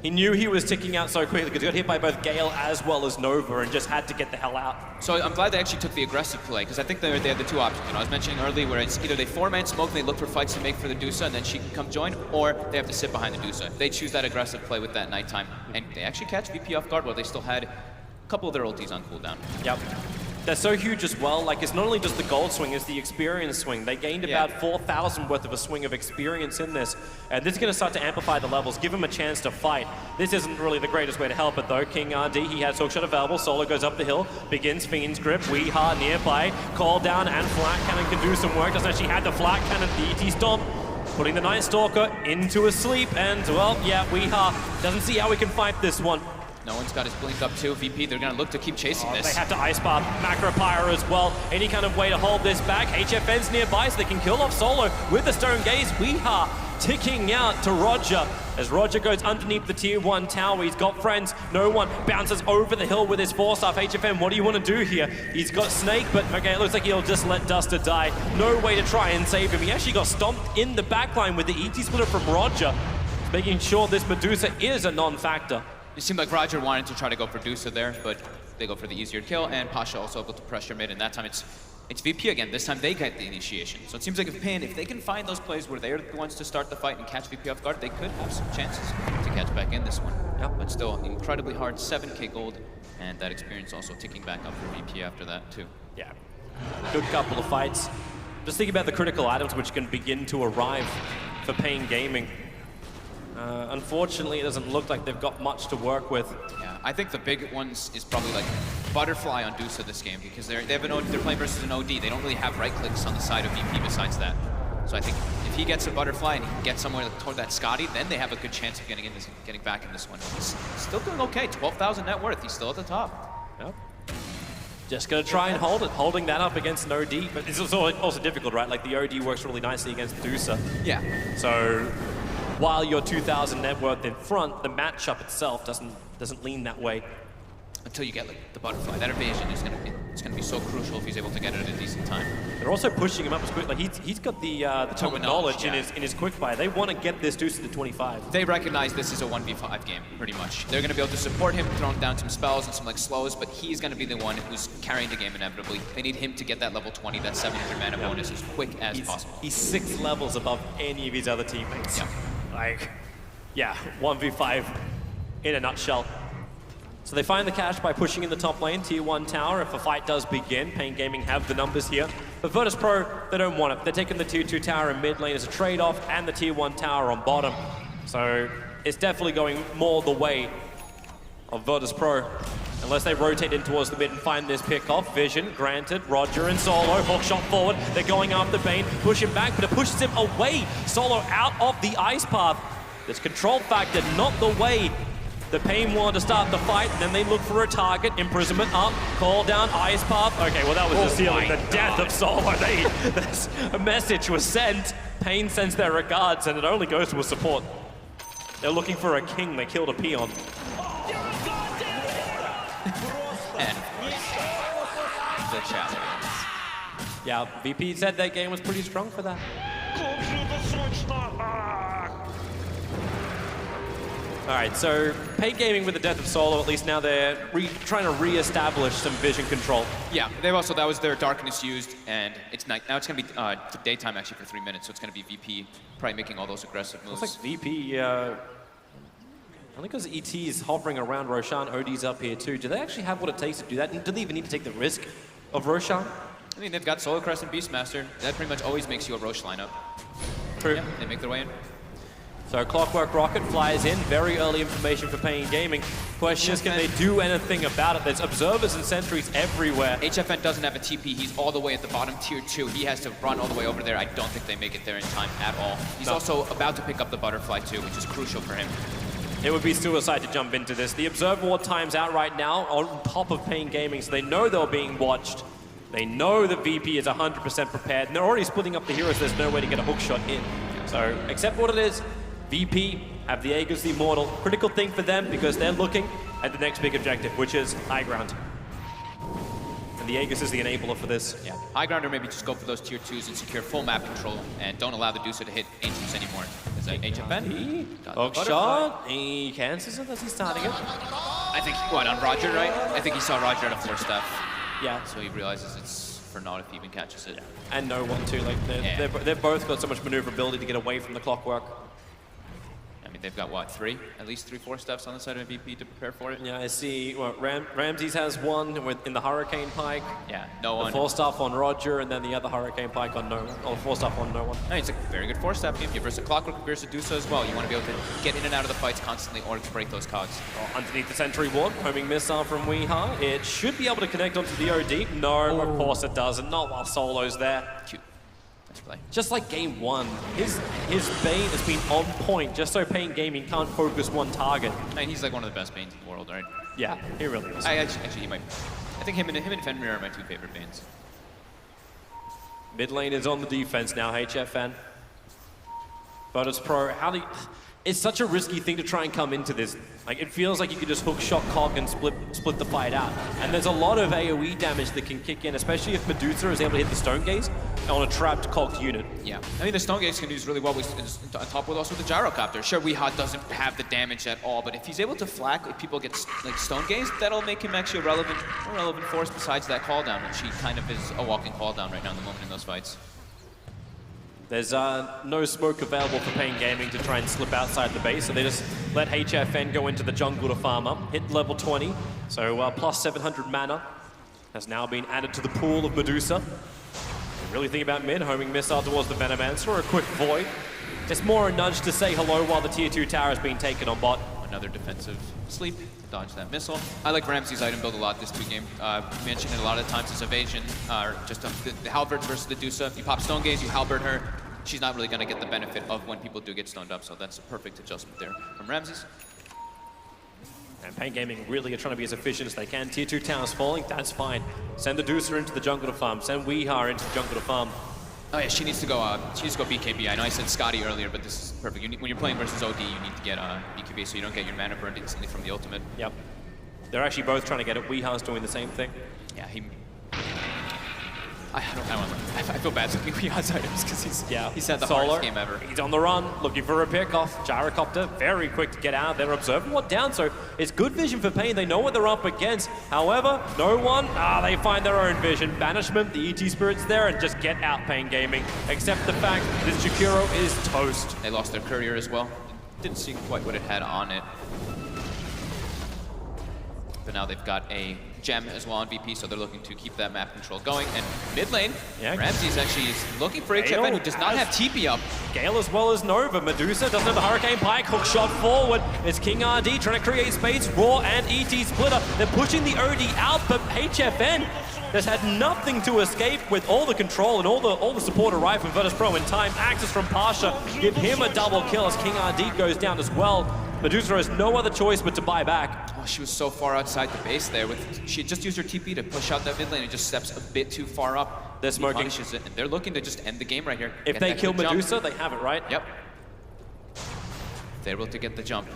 He knew he was ticking out so quickly because he got hit by both Gale as well as Nova and just had to get the hell out. So I'm glad they actually took the aggressive play, because I think they have the 2 options. You know, I was mentioning earlier where it's either they 4-man smoke and they look for fights to make for the Dusa and then she can come join, or they have to sit behind the Dusa. They choose that aggressive play with that nighttime, and they actually catch VP off guard while they still had a couple of their ultis on cooldown. Yep. They're so huge as well. Like, it's not only just the gold swing, it's the experience swing. They gained about 4,000 worth of a swing of experience in this. And this is going to start to amplify the levels, give them a chance to fight. This isn't really the greatest way to help it, though. King RD, he has hookshot available. Solo goes up the hill, begins Fiend's Grip. Weeha nearby. Call down and Flat Cannon can do some work. Doesn't actually have the Flat Cannon, the ET Stomp. Putting the Night Stalker into a sleep. And, well, yeah, Weeha doesn't see how we can fight this one. No one's got his blink up too. VP, they're gonna look to keep chasing this. They have to Ice Bar Macro Pyro as well. Any kind of way to hold this back. HFN's nearby so they can kill off Solo with the Stone Gaze. Weeha ticking out to Roger as Roger goes underneath the tier 1 tower. He's got friends. No one bounces over the hill with his 4-staff. HFN, what do you want to do here? He's got Snake, but okay, it looks like he'll just let Duster die. No way to try and save him. He actually got stomped in the backline with the ET splitter from Roger, making sure this Medusa is a non-factor. It seemed like Roger wanted to try to go for Dusa there, but they go for the easier kill, and Pasha also able to pressure mid, and that time it's VP again. This time they get the initiation. So it seems like if paiN, if they can find those plays where they're the ones to start the fight and catch VP off guard, they could have some chances to catch back in this one. Yep. But still, incredibly hard, 7k gold, and that experience also ticking back up for VP after that too. Yeah, good couple of fights. Just think about the critical items which can begin to arrive for paiN Gaming. Unfortunately, it doesn't look like they've got much to work with. Yeah, I think the big ones is probably like Butterfly on Dusa this game because they're playing versus an OD. They don't really have right clicks on the side of VP besides that. So I think if he gets a Butterfly and he can get somewhere toward that Scotty, then they have a good chance of getting back in this one. He's still doing okay, 12,000 net worth. He's still at the top. Yep. Just gonna try and hold it, holding that up against an OD, but it's also difficult, right? Like the OD works really nicely against Dusa. Yeah. So while you're 2,000 net worth in front, the matchup itself doesn't lean that way. Until you get like the Butterfly. That evasion is gonna be so crucial if he's able to get it at a decent time. They're also pushing him up as quick. Like he's got the tome of knowledge yeah. in his quick fire. They want to get this Dusa to 25. They recognize this is a 1v5 game, pretty much. They're gonna be able to support him, throwing down some spells and some like slows, but he's gonna be the one who's carrying the game inevitably. They need him to get that level 20, that 700 mana bonus as quick as possible. He's 6 levels above any of his other teammates. Yeah. Like, yeah, 1v5 in a nutshell. So they find the cash by pushing in the top lane, tier 1 tower. If a fight does begin, paiN Gaming have the numbers here. But Virtus.pro, they don't want it. They're taking the tier 2 tower in mid lane as a trade-off and the tier 1 tower on bottom. So it's definitely going more the way of Virtus.pro. Unless they rotate in towards the mid and find this pick off. Vision, granted, Roger and Solo, hook shot forward. They're going after paiN, push him back, but it pushes him away. Solo out of the ice path. This control factor, not the way the paiN wanted to start the fight, and then they look for a target. Imprisonment up, call down, ice path. Okay, well that was the sealing, the death of Solo. A message was sent. paiN sends their regards, and it only goes to a support. They're looking for a king, they killed a peon. And the challenge. Yeah, VP said that game was pretty strong for that. All right, so paiN Gaming with the death of Solo, at least now they're trying to re-establish some vision control. Yeah, they've also, that was their darkness used, and it's night. Now it's going to be daytime actually for 3 minutes, so it's going to be VP probably making all those aggressive moves. Looks like VP, only because ET is hovering around Roshan, OD's up here too. Do they actually have what it takes to do that? Do they even need to take the risk of Roshan? I mean, they've got Solar Crest and Beastmaster. That pretty much always makes you a Roche lineup. True. Yeah, they make their way in. So Clockwork Rocket flies in, very early information for paiN Gaming. Question is, can they do anything about it? There's observers and sentries everywhere. HFN doesn't have a TP, he's all the way at the bottom tier 2. He has to run all the way over there. I don't think they make it there in time at all. He's also about to pick up the Butterfly too, which is crucial for him. It would be suicide to jump into this. The Observer Ward time's out right now on top of paiN Gaming, so they know they're being watched. They know the VP is 100% prepared, and they're already splitting up the heroes. There's no way to get a hook shot in. So, accept what it is. VP have the Aegis the Immortal. Critical thing for them because they're looking at the next big objective, which is high ground. And the Aegis is the enabler for this. Yeah, high ground or maybe just go for those tier 2s and secure full map control and don't allow the Dusa to hit Ancients anymore. Is that HFN? Hook shot. He cancels it as he's starting it. I think, what, on Roger, right? I think he saw Roger at a 4-staff. Yeah. So he realizes it's for naught if he even catches it. Yeah. And no one too. Like they've both got so much maneuverability to get away from the Clockwork. I mean, they've got, what, at least 3-4 steps on the side of VP to prepare for it? Yeah, I see. Well, Ramses has one in the Hurricane Pike. Yeah, no one. The 4-staff on Roger, and then the other Hurricane Pike on no one. Or 4-staff on no one. No, it's a very good 4-staff game. You versus Clockwork, versus Dusa as well. You want to be able to get in and out of the fights constantly or to break those cogs. Oh, underneath the Sentry Ward, homing missile from Weeha. It should be able to connect onto the OD. No, of course it doesn't. Not while Solo's there. Cute. play. Just like game one, his bait has been on point, just so paiN Gaming can't focus one target. I mean, he's like one of the best banes in the world, right? Yeah, he really is. Actually, he might. I think him and Fenrir are my two favorite banes. Mid lane is on the defense now, HFN. Virtus.pro, it's such a risky thing to try and come into this. Like, it feels like you could just hook shot Cog and split the fight out. And there's a lot of AoE damage that can kick in, especially if Medusa is able to hit the Stone Gaze on a trapped Cog unit. Yeah, I mean, the Stone Gaze can use really well on top with also the Gyrocopter. Sure, Weehaw doesn't have the damage at all, but if he's able to flak, if people get like Stone Gaze, that'll make him actually a relevant force besides that call down, which he kind of is a walking call down right now in the moment in those fights. There's no smoke available for paiN Gaming to try and slip outside the base, so they just let HFN go into the jungle to farm up, hit level 20, so plus 700 mana has now been added to the pool of Medusa. Really think about mid, homing missile towards the Venomancer, or a quick void. Just more a nudge to say hello while the tier 2 tower is being taken on bot. Another defensive sleep to dodge that missile. I like Ramsey's item build a lot this 2 game. Mentioned it a lot of times as evasion, just the Halberd versus the Dusa. If you pop Stone Gaze, you Halberd her. She's not really going to get the benefit of when people do get stoned up, so that's a perfect adjustment there from Ramses. And paiN Gaming really are trying to be as efficient as they can. Tier 2 towers falling, that's fine. Send the Dusa into the jungle to farm. Send Weehaw into the jungle to farm. Oh yeah, she needs to go BKB. I know I said Scotty earlier, but this is perfect. When you're playing versus OD, you need to get BKB so you don't get your mana burned instantly from the ultimate. Yep. They're actually both trying to get it. Weehaw's doing the same thing. Yeah, I feel bad taking Weehaw's items because he's had the hardest game ever. He's on the run, looking for a pickoff. Gyrocopter, very quick to get out. They're observing what down, so it's good vision for paiN. They know what they're up against. However, no one, they find their own vision. Banishment, the ET Spirit's there, and just get out paiN Gaming. Except the fact this Jakiro is toast. They lost their courier as well. Didn't see quite what it had on it. But now they've got a gem as well on VP, so they're looking to keep that map control going. And mid lane, Ramsey's actually looking for HFN, who does not have TP up. Gale as well as Nova. Medusa doesn't have the Hurricane Pike. Hook shot forward. It's King RD trying to create space. Raw and ET Splitter. They're pushing the OD out, but HFN has had nothing to escape with all the control and all the support arrived from Virtus.pro in time. Access from Pasha. Give him a double kill as King RD goes down as well. Medusa has no other choice but to buy back. Oh, she was so far outside the base there. She had just used her TP to push out that mid lane and just steps a bit too far up. They're smoking. Punishes it, and they're looking to just end the game right here. If they kill Medusa, they have it, right? Yep. They're able to get the jump.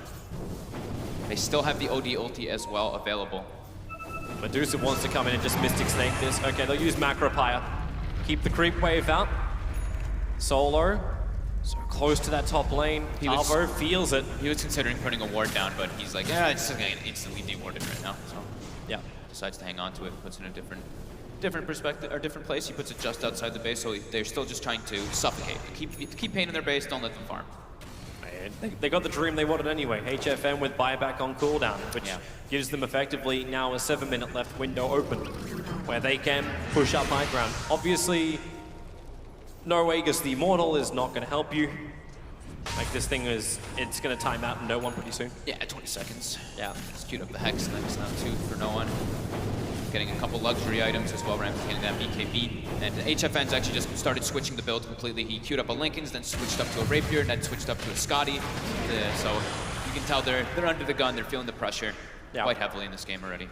They still have the OD ulti as well available. Medusa wants to come in and just Mystic Snake this. Okay, they'll use Macropire. Keep the creep wave out. Solo. So close to that top lane. Alvo feels it. He was considering putting a ward down, but he's like, yeah, it's just going to instantly dewarded right now. So yeah, decides to hang on to it, puts it in a different perspective or different place. He puts it just outside the base, so they're still just trying to suffocate. Keep paiN in their base, don't let them farm. They got the dream they wanted anyway. HFN with buyback on cooldown, which gives them effectively now a 7-minute left window open, where they can push up high ground. Obviously, no Aegis the Immortal is not going to help you. Like, this thing it's going to time out in no one pretty soon. Yeah, 20 seconds. Yeah. Just queued up the Hex, next now 2 for no one. Getting a couple luxury items as well, Ramsey getting that BKB. And HFN's actually just started switching the build completely. He queued up a Linken's, then switched up to a Rapier, and then switched up to a Scotty. So you can tell they're under the gun, they're feeling the pressure quite heavily in this game already.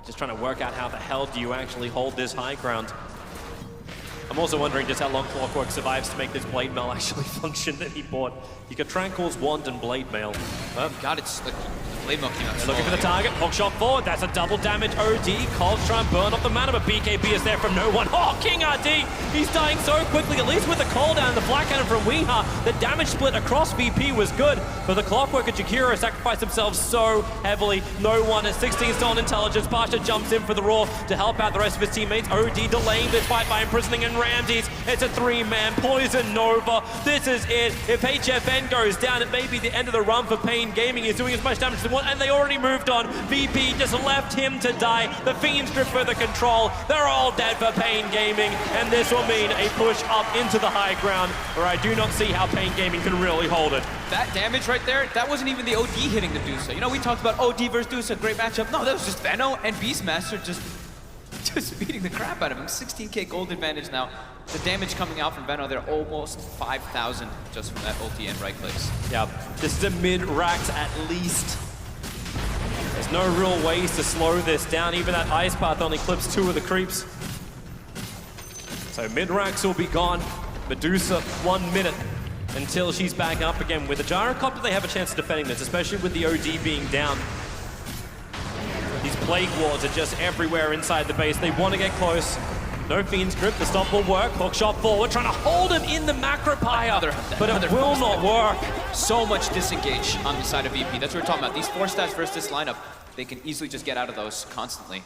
Just trying to work out how the hell do you actually hold this high ground. I'm also wondering just how long Clockwork survives to make this Blade Mail actually function that he bought. You got Tranquil's Wand and Blade Mail. God, it's like Blade Mail came out. Looking for the target, hook shot forward, that's a double damage OD. Cold's trying to burn off the mana, but BKB is there from no one. Oh, King RD, he's dying so quickly, at least with the cooldown, the flat cannon from Weehaw. The damage split across VP was good, but the Clockwork and Jakiro sacrificed themselves so heavily. No one at 16 stolen intelligence. Pasha jumps in for the Raw to help out the rest of his teammates. OD delaying this fight by imprisoning and Ramses. It's a 3-man Poison Nova. This is it. If HFN goes down, it may be the end of the run for paiN Gaming. He's doing as much damage as they want, and they already moved on. VP just left him to die. The Fiends grip for the control. They're all dead for paiN Gaming, and this will mean a push up into the high ground, where I do not see how paiN Gaming can really hold it. That damage right there, that wasn't even the OD hitting the Dusa. You know, we talked about OD versus Dusa, great matchup. No, that was just Veno and Beastmaster just just beating the crap out of him. 16K gold advantage now. The damage coming out from Veno, they're almost 5,000 just from that ulti and right clicks. Yeah, this is a mid-Rax at least. There's no real ways to slow this down. Even that Ice Path only clips 2 of the creeps. So mid-Rax will be gone. Medusa, 1 minute until she's back up again. With the Gyrocopter, they have a chance of defending this, especially with the OD being down. These Plague Wards are just everywhere inside the base. They want to get close. No Fiend's Grip, the stop will work. Hook shot forward, trying to hold him in the macro pyre, but it will not work. So much disengage on the side of VP. That's what we're talking about. These 4 stats versus this lineup, they can easily just get out of those constantly.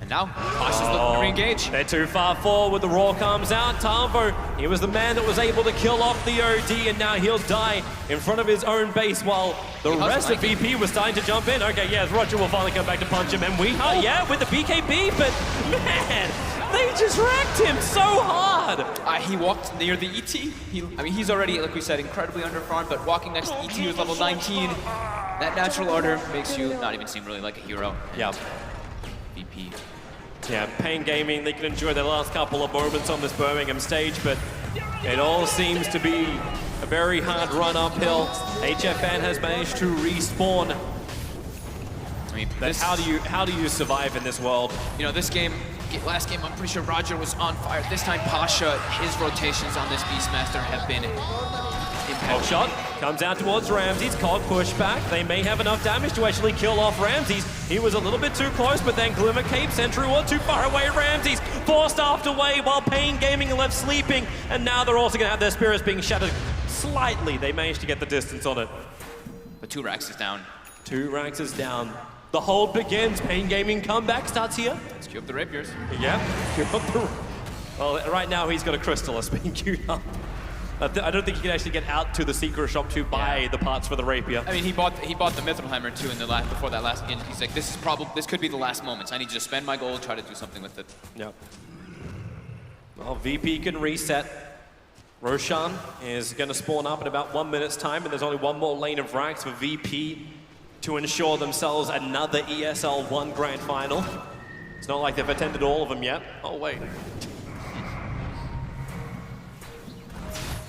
And now, Pasha's looking to re-engage. They're too far forward, the Roar comes out. Tavo, he was the man that was able to kill off the OD, and now he'll die in front of his own base while the rest of VP was starting to jump in. Okay, yes, Roger will finally come back to punch him, and we are, yeah, with the BKB, but man, they just wrecked him so hard. He walked near the ET. I mean, he's already, like we said, incredibly underfarmed, but walking next to ET who's level 19, that natural order makes you not even seem really like a hero. Yeah. VP. Yeah, paiN Gaming, they can enjoy their last couple of moments on this Birmingham stage, but it all seems to be a very hard run uphill. HFN has managed to respawn. I mean, how do you survive in this world? You know, this game, last game, I'm pretty sure Roger was on fire. This time, Pasha, his rotations on this Beastmaster have been Hook shot comes out towards Ramses. Cog pushback. They may have enough damage to actually kill off Ramses. He was a little bit too close, but then Glimmer Cape, Sentry Ward too far away. Ramses forced afterway while paiN Gaming are left sleeping. And now they're also going to have their spirits being shattered slightly. They managed to get the distance on it. But 2 Rax is down. 2 Rax is down. The hold begins. paiN Gaming comeback starts here. Let's queue up the rapiers. Yeah, queue up the... Well, right now he's got a Crystallis being queued up. I don't think he can actually get out to the secret shop to buy the parts for the rapier. I mean, he bought the Mithril Hammer too in the before that last game. He's like, this could be the last moments. I need to just spend my gold, try to do something with it. Yep. Well, VP can reset. Roshan is going to spawn up in about 1 minute's time, and there's only 1 more lane of Rax for VP to ensure themselves another ESL One Grand Final. It's not like they've attended all of them yet. Oh, wait.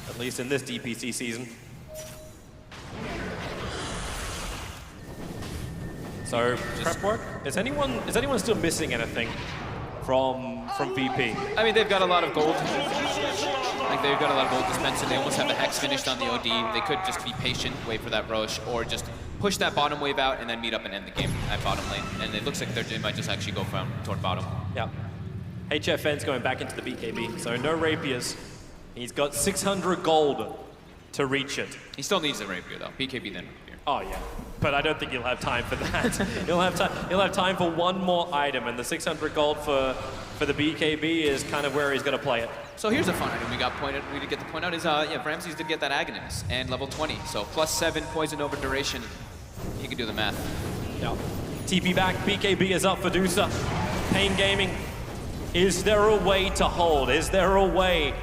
At least in this DPC season. So, prep work? Is anyone still missing anything from VP? I mean, they've got a lot of gold. Like, they've got a lot of gold dispensing. They almost have the Hex finished on the OD. They could just be patient, wait for that Roche, or just push that bottom wave out and then meet up and end the game at bottom lane. And it looks like they might just actually go toward bottom. Yeah. HFN's going back into the BKB, so no rapiers. He's got 600 gold to reach it. He still needs a rapier though. BKB then rapier. Oh yeah, but I don't think he'll have time for that. He'll have time for 1 more item, and the 600 gold for the BKB is kind of where he's going to play it. So here's a fun item we did get to point out is Ramses did get that Agonist and level 20, so +7 poison over duration. You can do the math. Yeah. TP back. BKB is up for Dusa. paiN Gaming. Is there a way to hold? Is there a way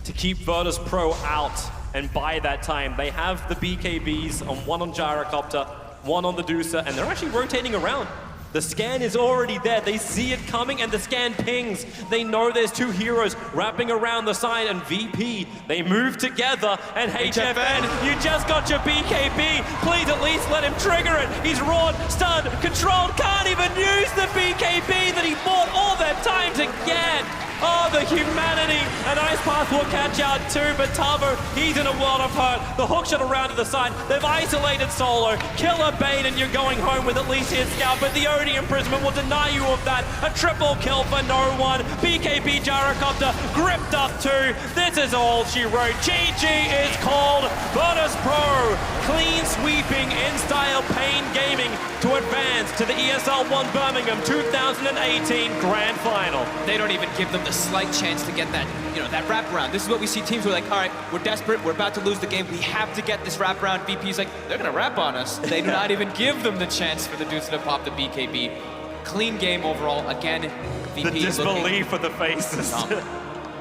to keep Virtus.pro out and buy that time? They have the BKBs on 1 on Gyrocopter, 1 on the Dusa, and they're actually rotating around. The scan is already there. They see it coming, and the scan pings. They know there's 2 heroes wrapping around the side, and VP, they move together, and HFN, you just got your BKB. Please at least let him trigger it. He's roared, stunned, controlled, can't even use the BKB that he bought all that time to get. Oh, the humanity! And Ice Path will catch out too, but Tavo, he's in a world of hurt. The hook shot around to the side. They've isolated Solo. Killer bait, and you're going home with at least his scout, but the OD imprisonment will deny you of that. A triple kill for no one. BKB Gyrocopter gripped up too. This is all she wrote. GG is called. Virtus.pro clean sweeping in style paiN Gaming to advance to the ESL One Birmingham 2018 Grand Final. They don't even give them the slight chance to get that, that wraparound. This is what we see teams who are like, all right, we're desperate, we're about to lose the game, we have to get this wraparound. VP's like, they're gonna wrap on us. They do not even give them the chance for the dudes to pop the BKB. Clean game overall. Again, VP the disbelief of the faces.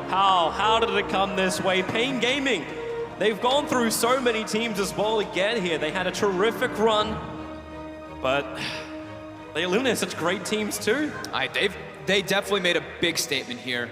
How did it come this way? paiN Gaming, they've gone through so many teams as well to get here. They had a terrific run, but they eliminated such great teams too. They definitely made a big statement here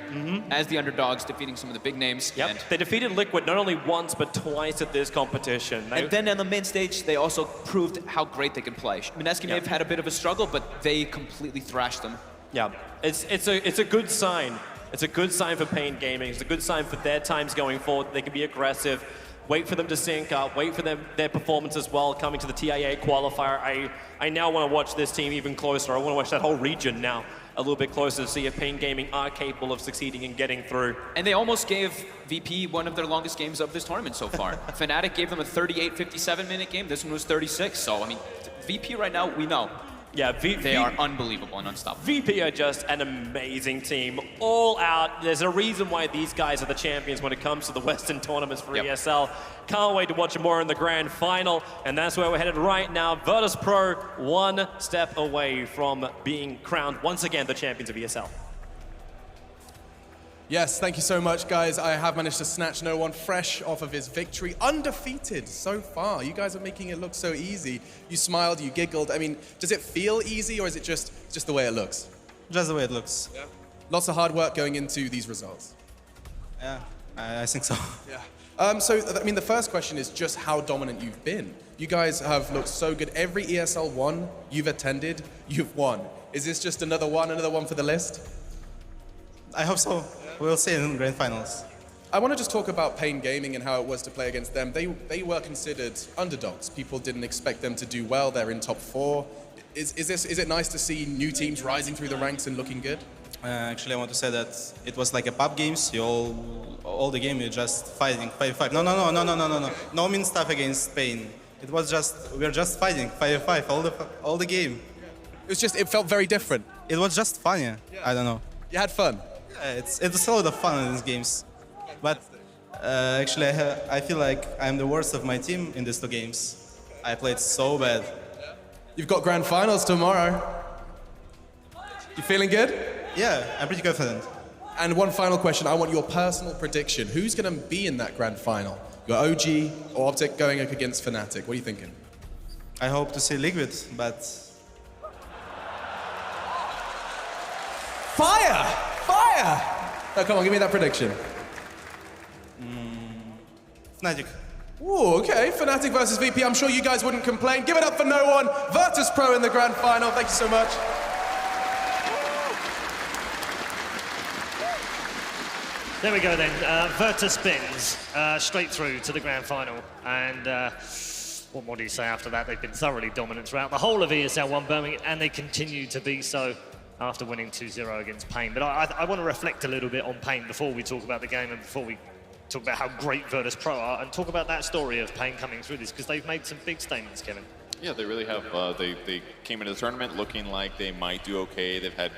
as the underdogs, defeating some of the big names. Yep. They defeated Liquid not only once, but twice at this competition. And then on the main stage, they also proved how great they can play. Mineski may have had a bit of a struggle, but they completely thrashed them. Yeah, it's a good sign. It's a good sign for paiN Gaming. It's a good sign for their times going forward. They can be aggressive. Wait for them to sync up. Wait for their performance as well coming to the TIA qualifier. I now want to watch this team even closer. I want to watch that whole region now a little bit closer to see if paiN Gaming are capable of succeeding in getting through. And they almost gave VP one of their longest games of this tournament so far. Fnatic gave them a 38, 57-minute game. This one was 36. So, I mean, VP right now, we know. Yeah, they are unbelievable and unstoppable. VP are just an amazing team, all out. There's a reason why these guys are the champions when it comes to the Western tournaments for ESL. Can't wait to watch them more in the grand final, and that's where we're headed right now. Virtus.pro, one step away from being crowned once again the champions of ESL. Yes, thank you so much, guys. I have managed to snatch No One fresh off of his victory. Undefeated so far. You guys are making it look so easy. You smiled, you giggled. I mean, does it feel easy, or is it just the way it looks? Just the way it looks. Yeah. Lots of hard work going into these results. Yeah, I think so. Yeah. So, I mean, the first question is just how dominant you've been. You guys have looked so good. Every ESL One you've attended, you've won. Is this just another one for the list? I hope so. We'll see in grand finals. I want to just talk about paiN Gaming and how it was to play against them. They were considered underdogs. People didn't expect them to do well. They're in top 4. Is it nice to see new teams rising through the ranks and looking good? Actually, I want to say that it was like a pub games. You all the game you're just fighting 5-5. No. No mean stuff against paiN. It was we're just fighting 5-5 all the game. It felt very different. It was just funny. Yeah. I don't know. You had fun. Yeah, it's a lot of fun in these games, but actually I feel like I'm the worst of my team in these 2 games. I played so bad. You've got grand finals tomorrow. You feeling good? Yeah, I'm pretty confident. And one final question, I want your personal prediction. Who's going to be in that grand final? Your OG or Optic going up against Fnatic? What are you thinking? I hope to see Liquid, but... Fire! Oh, come on, give me that prediction. Fnatic. Ooh, okay. Fnatic versus VP. I'm sure you guys wouldn't complain. Give it up for No One. Virtus.pro in the grand final. Thank you so much. There we go then. Virtus spins straight through to the grand final. And what more do you say after that? They've been thoroughly dominant throughout the whole of ESL One Birmingham, and they continue to be so after winning 2-0 against paiN. But I want to reflect a little bit on paiN before we talk about the game and before we talk about how great Virtus.pro are, and talk about that story of paiN coming through this, because they've made some big statements, Kevin. Yeah, they really have. They came into the tournament looking like they might do okay. They've had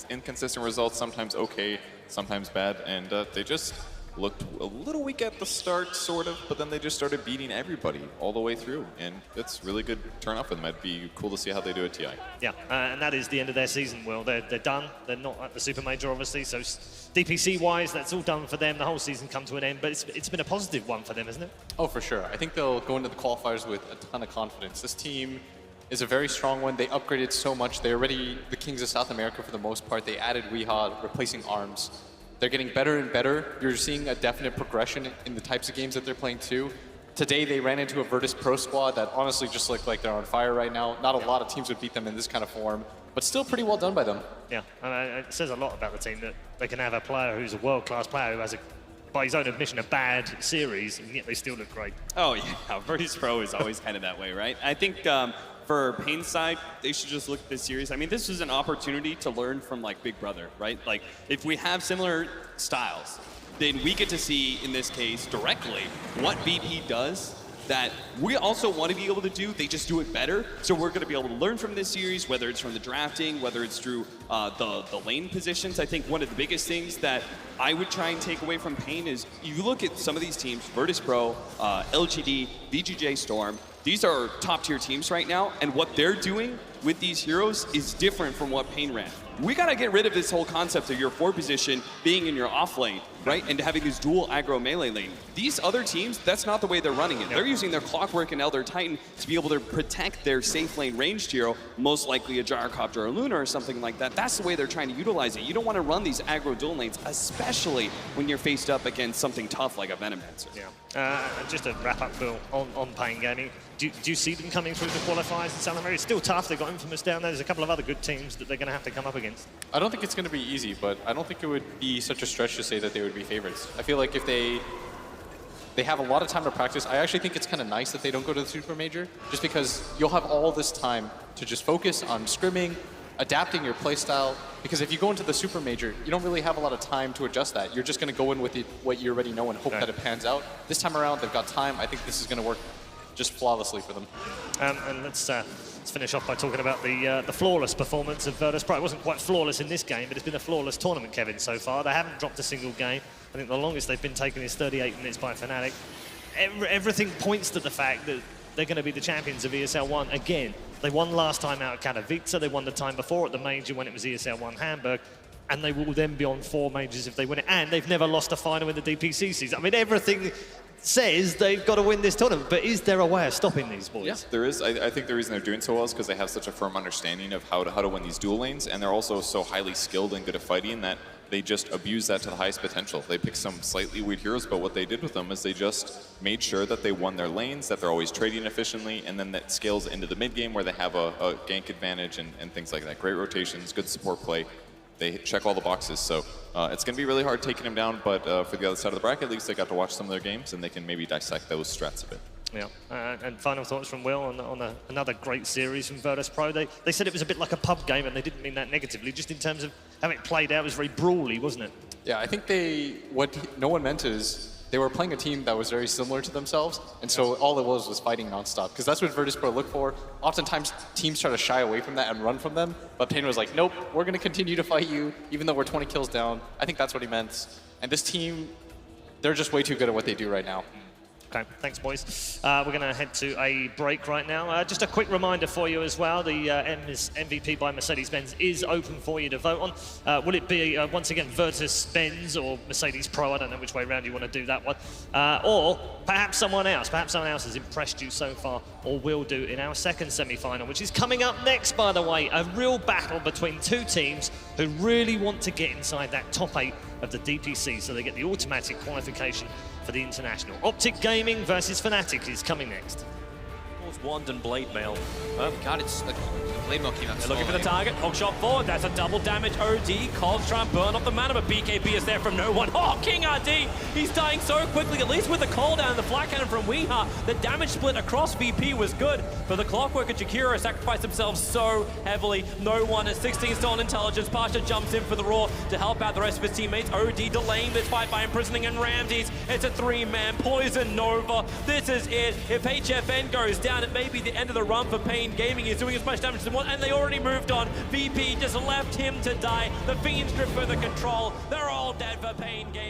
inconsistent results, sometimes okay, sometimes bad, and they just looked a little weak at the start, sort of, but then they just started beating everybody all the way through, and it's really good turn off for them. It'd be cool to see how they do at TI. Yeah, and that is the end of their season, Will. They're done. They're not at the Super Major, obviously, so DPC-wise, that's all done for them. The whole season come to an end, but it's been a positive one for them, isn't it? Oh, for sure. I think they'll go into the qualifiers with a ton of confidence. This team is a very strong one. They upgraded so much. They're already the kings of South America for the most part. They added Weehaw, replacing ARMS. They're getting better and better. You're seeing a definite progression in the types of games that they're playing too. Today they ran into a Virtus.pro squad that honestly just looked like they're on fire right now. Not a lot of teams would beat them in this kind of form, but still pretty well done by them. Yeah, and it says a lot about the team that they can have a player who's a world-class player who has, by his own admission, a bad series, and yet they still look great. Oh yeah, Virtus.pro is always kind of that way, right? I think for paiN's side, they should just look at this series. I mean, this is an opportunity to learn from like Big Brother, right? Like, if we have similar styles, then we get to see, in this case, directly what VP does that we also want to be able to do. They just do it better. So we're going to be able to learn from this series, whether it's from the drafting, whether it's through the lane positions. I think one of the biggest things that I would try and take away from paiN is you look at some of these teams, Virtus.pro, LGD, VGJ Storm. These are top tier teams right now, and what they're doing with these heroes is different from what paiN ran. We gotta get rid of this whole concept of your 4 position being in your off lane, right? And having this dual aggro melee lane. These other teams, that's not the way they're running it. They're using their Clockwork and Elder Titan to be able to protect their safe lane ranged hero, most likely a Gyrocopter or Luna or something like that. That's the way they're trying to utilize it. You don't want to run these aggro dual lanes, especially when you're faced up against something tough like a Venomancer. Yeah. Just to wrap up, Bill, on paiN Gaming, do you see them coming through the qualifiers in South America? It's still tough. They've got Infamous down there. There's a couple of other good teams that they're going to have to come up against. I don't think it's going to be easy, but I don't think it would be such a stretch to say that they would be favorites. I feel like if they have a lot of time to practice, I actually think it's kind of nice that they don't go to the Super Major, just because you'll have all this time to just focus on scrimming, adapting your playstyle, because if you go into the Super Major, you don't really have a lot of time to adjust that. You're just going to go in with what you already know and hope that it pans out. This time around, they've got time. I think this is going to work just flawlessly for them. And let's finish off by talking about the flawless performance of Virtus.pro. It wasn't quite flawless in this game, but it's been a flawless tournament, Kevin, so far. They haven't dropped a single game. I think the longest they've been taken is 38 minutes by Fnatic. Everything points to the fact that they're going to be the champions of ESL One again. They won last time out at Katowice. They won the time before at the Major when it was ESL One Hamburg. And they will then be on 4 majors if they win it. And they've never lost a final in the DPC season. I mean, everything says they've got to win this tournament, but is there a way of stopping these boys? Yeah, there is. I think the reason they're doing so well is because they have such a firm understanding of how to win these dual lanes, and they're also so highly skilled and good at fighting that they just abuse that to the highest potential. They pick some slightly weird heroes, but what they did with them is they just made sure that they won their lanes, that they're always trading efficiently, and then that scales into the mid game where they have a gank advantage and things like that. Great rotations, good support play. They check all the boxes, so it's going to be really hard taking them down, but for the other side of the bracket, at least they got to watch some of their games, and they can maybe dissect those strats a bit. Yeah, and final thoughts from Will on another great series from Virtus.pro. They said it was a bit like a pub game, and they didn't mean that negatively, just in terms of how it played out. It was very brawly, wasn't it? Yeah, I think what no one meant is they were playing a team that was very similar to themselves, and so all it was fighting nonstop, because that's what Virtus.pro look for. Oftentimes, teams try to shy away from that and run from them, but paiN was like, nope, we're going to continue to fight you, even though we're 20 kills down. I think that's what he meant. And this team, they're just way too good at what they do right now. Okay, thanks, boys. We're going to head to a break right now. Just a quick reminder for you as well, the MVP by Mercedes-Benz is open for you to vote on. Will it be, once again, Virtus-Benz or Mercedes-Pro? I don't know which way around you want to do that one. Or perhaps someone else. Perhaps someone else has impressed you so far or will do in our second semi-final, which is coming up next, by the way. A real battle between 2 teams who really want to get inside that top 8 of the DPC, so they get the automatic qualification for the international. Optic Gaming versus Fnatic is coming next. Wand and Blade Mail. Oh god, it's the Blade Mail came out. They're looking for the target. Hook shot forward. That's a double damage OD. Cogs try and burn off the mana, but BKB is there from no one. Oh, King RD! He's dying so quickly, at least with the cooldown and the flat cannon from Weeha. The damage split across VP was good, but the Clockwork and Jakiro sacrificed themselves so heavily. No one at 16 stolen intelligence. Pasha jumps in for the Raw to help out the rest of his teammates. OD delaying this fight by imprisoning and Ramses. It's a 3-man Poison Nova. This is it. If HFN goes down, it may be the end of the run for paiN Gaming. He's doing as much damage as they want, and they already moved on. VP just left him to die. The Fiends grip for the control. They're all dead for paiN Gaming.